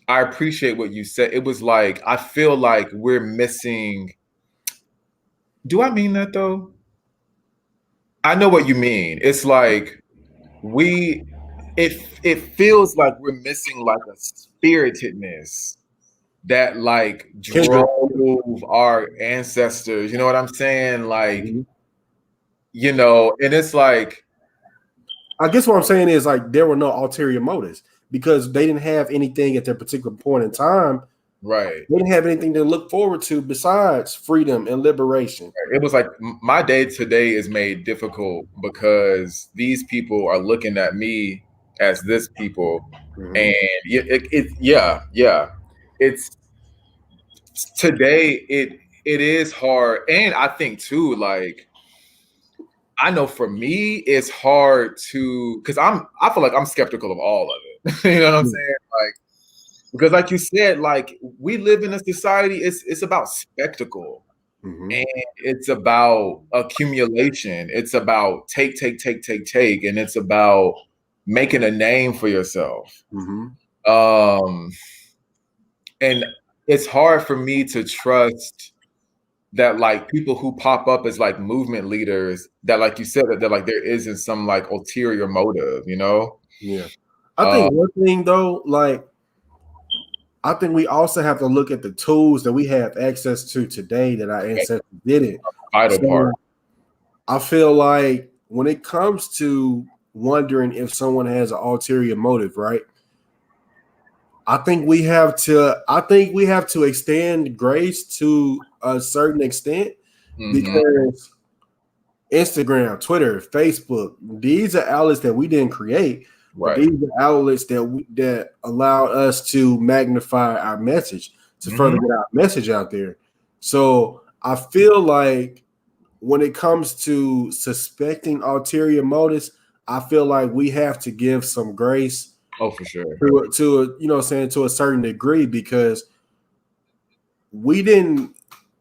I appreciate what you said. It was like, I feel like we're missing. Do I mean that though? I know what you mean. It's like it feels like we're missing, like, a spiritedness that, like, drove our ancestors. You know what I'm saying? Like, and it's like, I guess what I'm saying is, like, there were no ulterior motives, because they didn't have anything at their particular point in time. Right. They didn't have anything to look forward to besides freedom and liberation. It was like, my day today is made difficult because these people are looking at me as this people. And it's today, it is hard. And I think too, like, I know for me, it's hard to, because I feel like I'm skeptical of all of it. You know what I'm saying? Like, because like you said, like, we live in a society, it's about spectacle. And it's about accumulation. It's about take. And it's about making a name for yourself. And it's hard for me to trust that, like, people who pop up as, like, movement leaders, that, like you said, that like, there isn't some, like, ulterior motive, Yeah. I think one thing though, like, I think we also have to look at the tools that we have access to today that our ancestors didn't. Vital part. I feel like when it comes to wondering if someone has an ulterior motive, right? I think we have to extend grace to a certain extent, because Instagram, Twitter, Facebook, these are outlets that we didn't create. But these are outlets that allow us to magnify our message, to further get our message out there. So I feel like when it comes to suspecting ulterior motives, I feel like we have to give some grace. Oh, for sure. To you know, saying to a certain degree, because we didn't.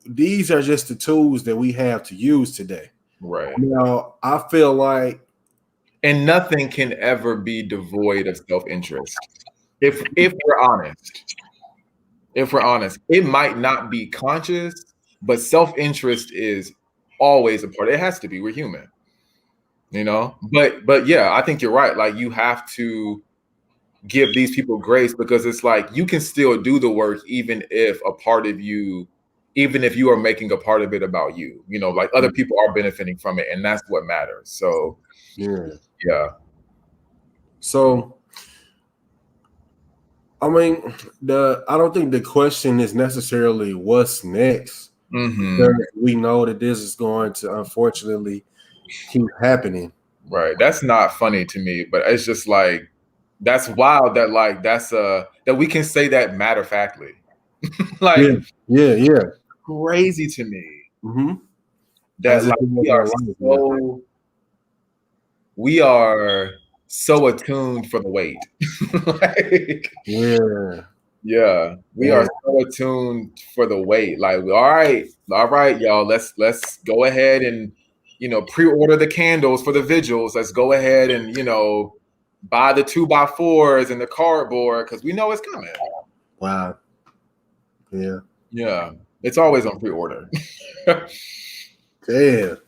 These are just the tools that we have to use today. Right. Now, I feel like, and nothing can ever be devoid of self-interest. If we're honest, it might not be conscious, but self-interest is always a part. It has to be. We're human, you know. But yeah, I think you're right. Like, you have to give these people grace, because it's like you can still do the work even if a part of you, even if you are making a part of it about you. You know, like other people are benefiting from it, and that's what matters. So yeah. So, I mean, I don't think the question is necessarily what's next. We know that this is going to unfortunately keep happening. Right. That's not funny to me, but it's just like, that's wild that like that we can say that matter-of-factly. Like, yeah. Crazy to me. That like we are so attuned for the wait. Like, we are so attuned for the wait. Like, all right, y'all, let's go ahead and, you know, pre-order the candles for the vigils. Let's go ahead and, you know, buy the 2x4s and the cardboard, because we know it's coming. Wow. Yeah. It's always on pre-order. Damn.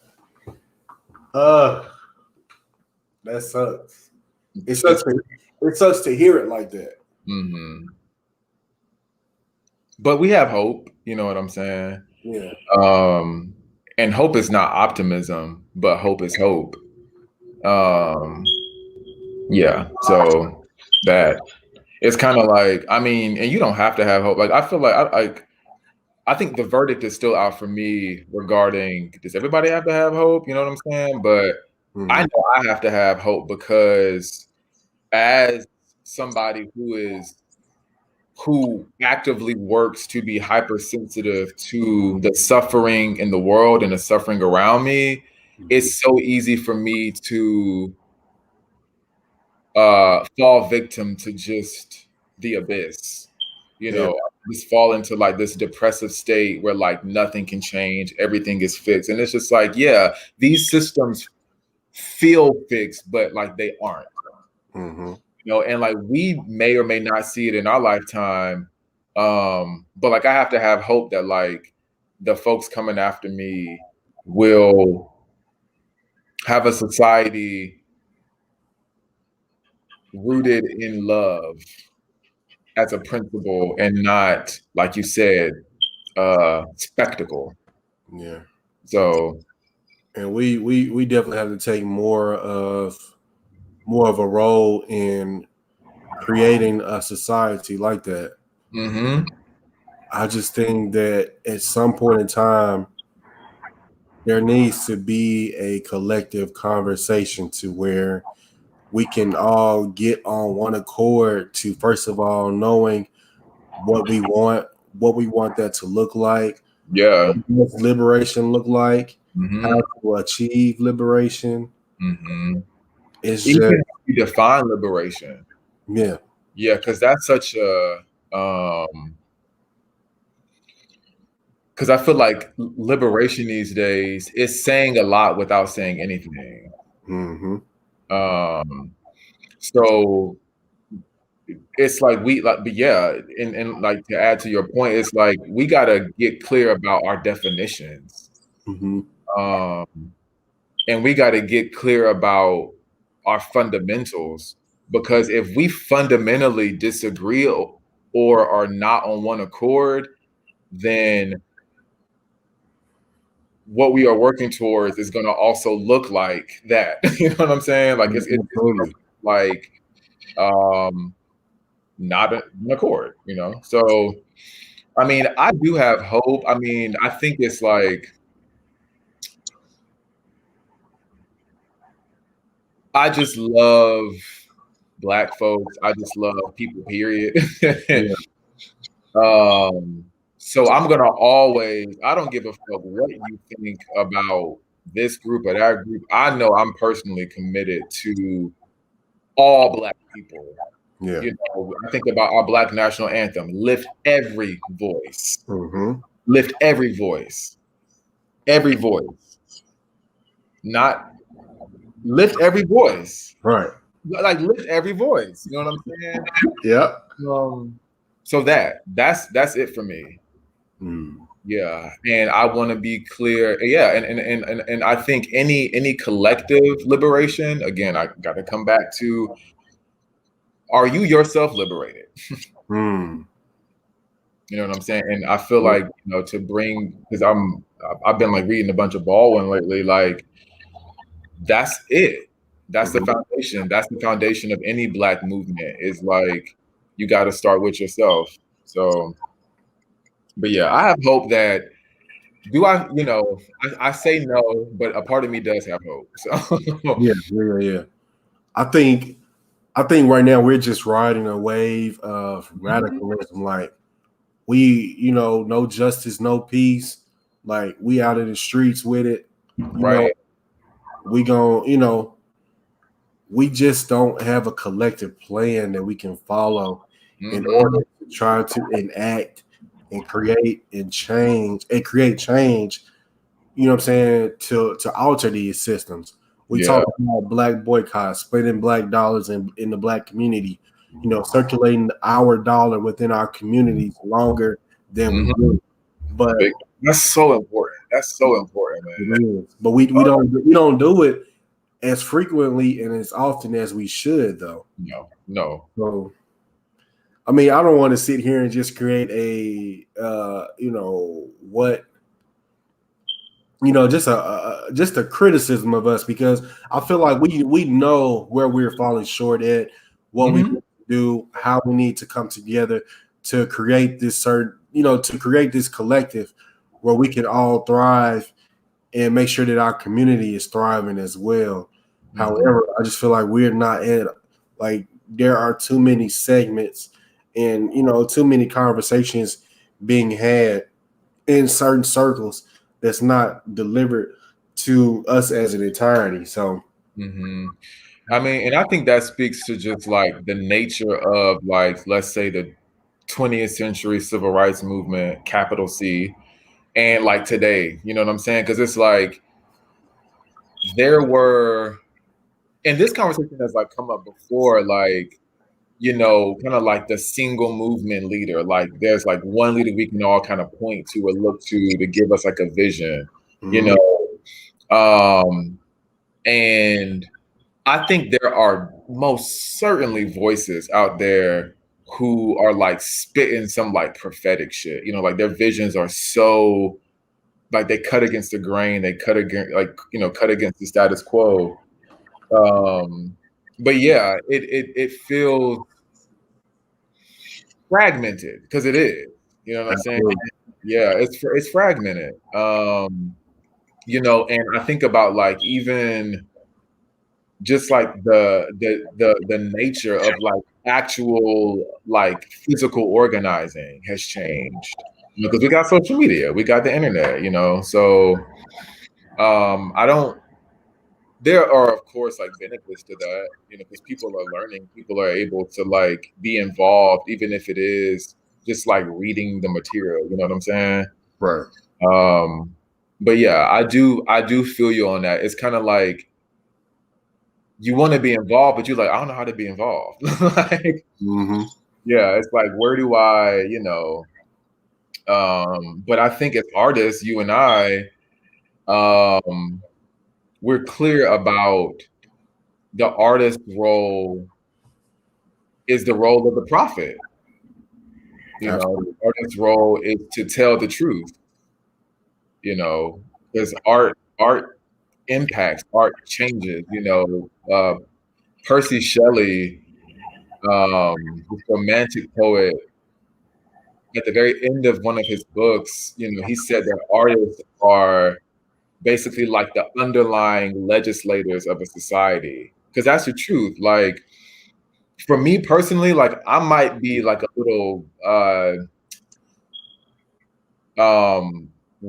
That sucks. It sucks to hear it like that. But we have hope, you know what I'm saying? Yeah. And hope is not optimism, but hope is hope. Yeah. So that it's kind of like, I mean, and you don't have to have hope. Like, I feel like I think the verdict is still out for me regarding, does everybody have to have hope? You know what I'm saying? But I know I have to have hope, because as somebody who actively works to be hypersensitive to the suffering in the world and the suffering around me, it's so easy for me to fall victim to just the abyss. You know, just fall into like this depressive state where like nothing can change, everything is fixed. And it's just like, yeah, these systems feel fixed, but like they aren't. You know, and like we may or may not see it in our lifetime. But like I have to have hope that like the folks coming after me will have a society rooted in love as a principle, and not, like you said, spectacle. Yeah. So, and we definitely have to take more of a role in creating a society like that. I just think that at some point in time, there needs to be a collective conversation to where we can all get on one accord to, first of all, knowing what we want that to look like. Yeah. What does liberation look like? How to achieve liberation. It's even just how you define liberation. Yeah. Yeah, because that's such a because I feel like liberation these days is saying a lot without saying anything. So it's like but yeah, and like to add to your point, it's like we gotta get clear about our definitions. And we gotta get clear about our fundamentals, because if we fundamentally disagree or are not on one accord, then what we are working towards is going to also look like that. You know what I'm saying? Like it's like not an accord, you know? So, I mean, I do have hope. I mean, I think it's like, I just love Black folks. I just love people, period. So I'm going to always, I don't give a fuck what you think about this group or that group. I know I'm personally committed to all Black people. Yeah. You know, I think about our Black national anthem, lift every voice. Mm-hmm. Lift every voice. Every voice. Not lift every voice. Right. Like lift every voice. You know what I'm saying? Yeah. So that's it for me. Yeah, and I want to be clear. Yeah, and I think any collective liberation. Again, I got to come back to: are you yourself liberated? You know what I'm saying? And I feel like, you know, to bring, because I've been like reading a bunch of Baldwin lately. Like, that's it. That's the foundation. That's the foundation of any Black movement. Is like, you got to start with yourself. So, but yeah, I have hope that. Do I? You know, I say no, but a part of me does have hope. So Yeah. I think right now we're just riding a wave of radicalism. Like, you know, no justice, no peace. Like, we out in the streets with it. Right. We gon', you know, we just don't have a collective plan that we can follow in order to try to enact and create change, you know what I'm saying, to alter these systems. We talk about Black boycotts, spending Black dollars in the Black community, you know, circulating our dollar within our communities longer than we do. But that's so important. That's so important, man. But we don't do it as frequently and as often as we should, though. No. So, I mean, I don't want to sit here and just create a, you know, just a criticism of us, because I feel like we know where we're falling short at, what we need to do, how we need to come together to create this to create this collective where we can all thrive and make sure that our community is thriving as well. However, I just feel like we're not at, like, there are too many segments and, you know, too many conversations being had in certain circles that's not delivered to us as an entirety. So, I mean, and I think that speaks to just like the nature of, like, let's say the 20th century civil rights movement, capital C, and like today, you know what I'm saying? Because it's like there were, and this conversation has like come up before, like, you know, kind of like the single movement leader. Like, there's like one leader we can all kind of point to or look to give us like a vision, you know. And I think there are most certainly voices out there who are like spitting some like prophetic shit. You know, like their visions are so, like, they cut against the grain, they cut against, like, you know, cut against the status quo. But yeah, it feels fragmented, because it is. You know what I'm saying? Yeah, it's fragmented. You know, and I think about like even just like the nature of like actual like physical organizing has changed, because we got social media, we got the internet, you know. So there are of course like benefits to that, you know, because people are learning, people are able to like be involved, even if it is just like reading the material, you know what I'm saying? Right. But yeah, I do feel you on that. It's kind of like you want to be involved, but you're like, I don't know how to be involved. Like, yeah, it's like, where do I, you know? But I think as artists, you and I, we're clear about the artist's role is the role of the prophet. You know, the artist's role is to tell the truth. You know, because art impacts, art changes. You know, Percy Shelley, this romantic poet, at the very end of one of his books, you know, he said that artists are basically like the underlying legislators of a society. Because that's the truth. Like, for me personally, like, I might be like a little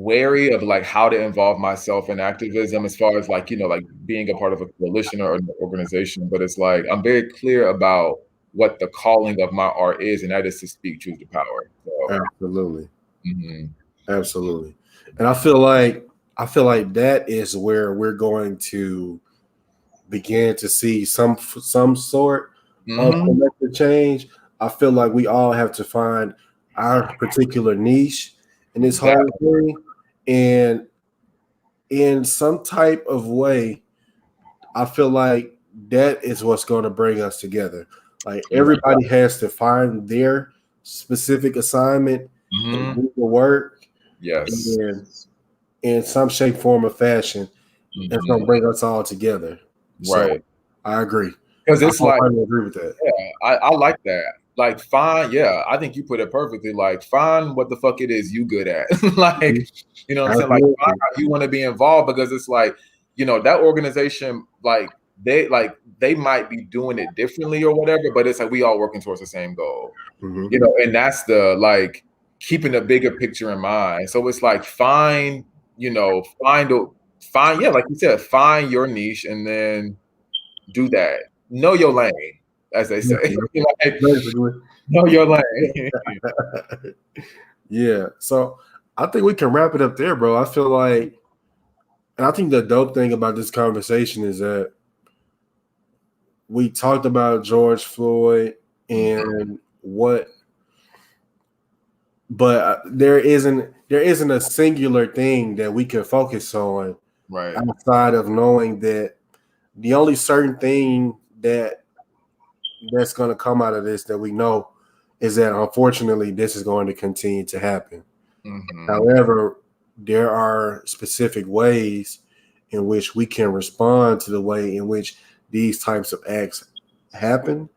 wary of like how to involve myself in activism as far as like, like being a part of a coalition or an organization. But it's like I'm very clear about what the calling of my art is, and that is to speak truth to power. So, absolutely. Absolutely. And I feel like that is where we're going to begin to see some sort of collective change. I feel like we all have to find our particular niche in this whole thing, and in some type of way, I feel like that is what's going to bring us together. Like everybody has to find their specific assignment and do the work. Yes. In some shape, form, or fashion, that's going to bring us all together. Right. So I agree. Because it's like, I agree with that. Yeah, I like that. Like, find, I think you put it perfectly. Like, find what the fuck it is you good at. Like, you know what I'm saying? Like, find how you want to be involved, because it's like, that organization, like they might be doing it differently or whatever, but it's like we all working towards the same goal. And that's the like keeping the bigger picture in mind. So it's like find like you said, find your niche and then do that. Know your lane, as they say. Like, know your lane. Yeah. So I think we can wrap it up there, bro. I feel like, and I think the dope thing about this conversation is that we talked about George Floyd and but there isn't a singular thing that we can focus on, right, outside of knowing that the only certain thing that's going to come out of this that we know is that unfortunately this is going to continue to happen. However, there are specific ways in which we can respond to the way in which these types of acts happen.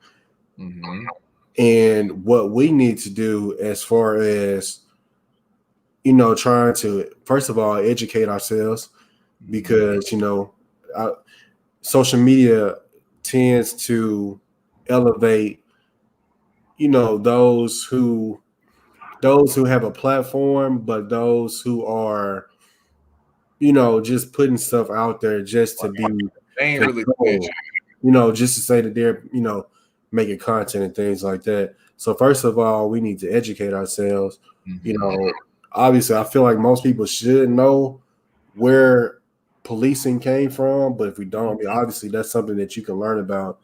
And what we need to do as far as, trying to, first of all, educate ourselves, because, social media tends to elevate, those who have a platform, but those who are, just putting stuff out there just to be, just to say that they're, making content and things like that. So first of all, we need to educate ourselves. Obviously, I feel like most people should know where policing came from, but if we don't, I mean, obviously that's something that you can learn about.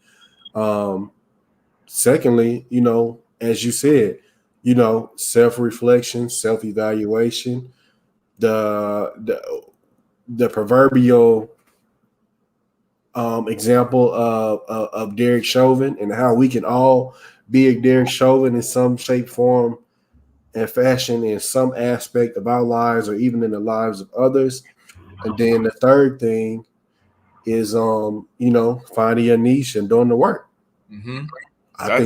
Secondly, as you said, self-reflection, self-evaluation, the proverbial example of Derek Chauvin, and how we can all be a Derek Chauvin in some shape, form, and fashion in some aspect of our lives, or even in the lives of others. And then the third thing is, finding a niche and doing the work. I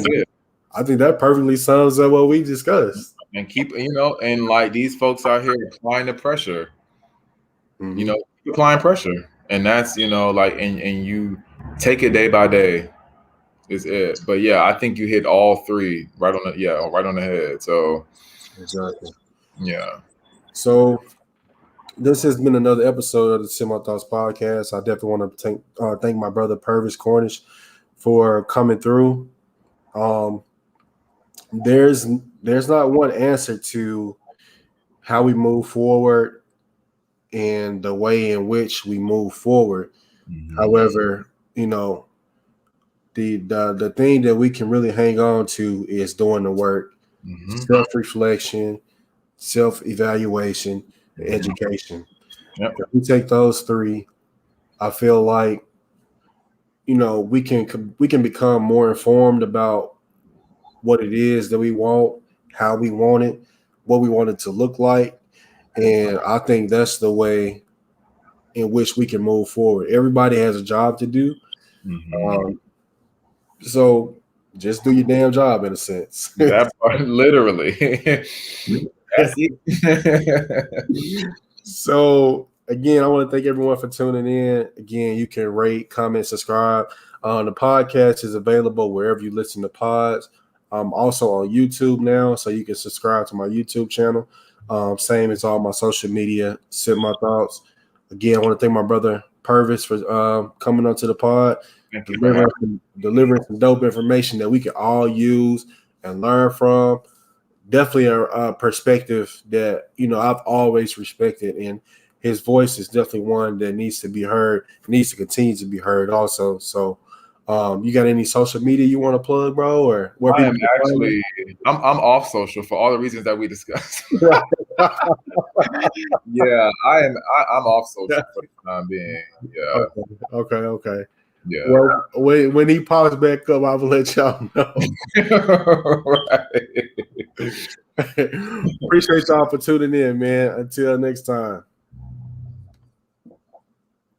think that perfectly sums up what we discussed. And keep, and like these folks out here applying the pressure, applying pressure. And that's, like, and you take it day by day is it. But yeah, I think you hit all three right on the head. So exactly. Yeah. So this has been another episode of the SIPmyTHOUGHTS podcast. I definitely want to thank my brother Purvis Cornish for coming through. There's not one answer to how we move forward and the way in which we move forward. However, the thing that we can really hang on to is doing the work, self-reflection, self-evaluation, and education. If we take those three, I feel like we can become more informed about what it is that we want, how we want it, what we want it to look like. And I think that's the way in which we can move forward. Everybody has a job to do. So just do your damn job, in a sense. That part, literally. That's it. So again, I want to thank everyone for tuning in. Again, you can rate, comment, subscribe. The podcast is available wherever you listen to pods. I'm also on YouTube now, so you can subscribe to my YouTube channel. Same as all my social media. Sip My Thoughts. Again, I want to thank my brother Purvis for coming onto the pod, delivering some dope information that we can all use and learn from. Definitely a perspective that, you know, I've always respected, and his voice is definitely one that needs to be heard, needs to continue to be heard also. So you got any social media you want to plug, bro, or where I am actually I'm off social for all the reasons that we discussed. Yeah, I'm off social for the time being. Yeah. Okay. Yeah. Well, when he pops back up, I will let y'all know. Right. Appreciate y'all for tuning in, man. Until next time.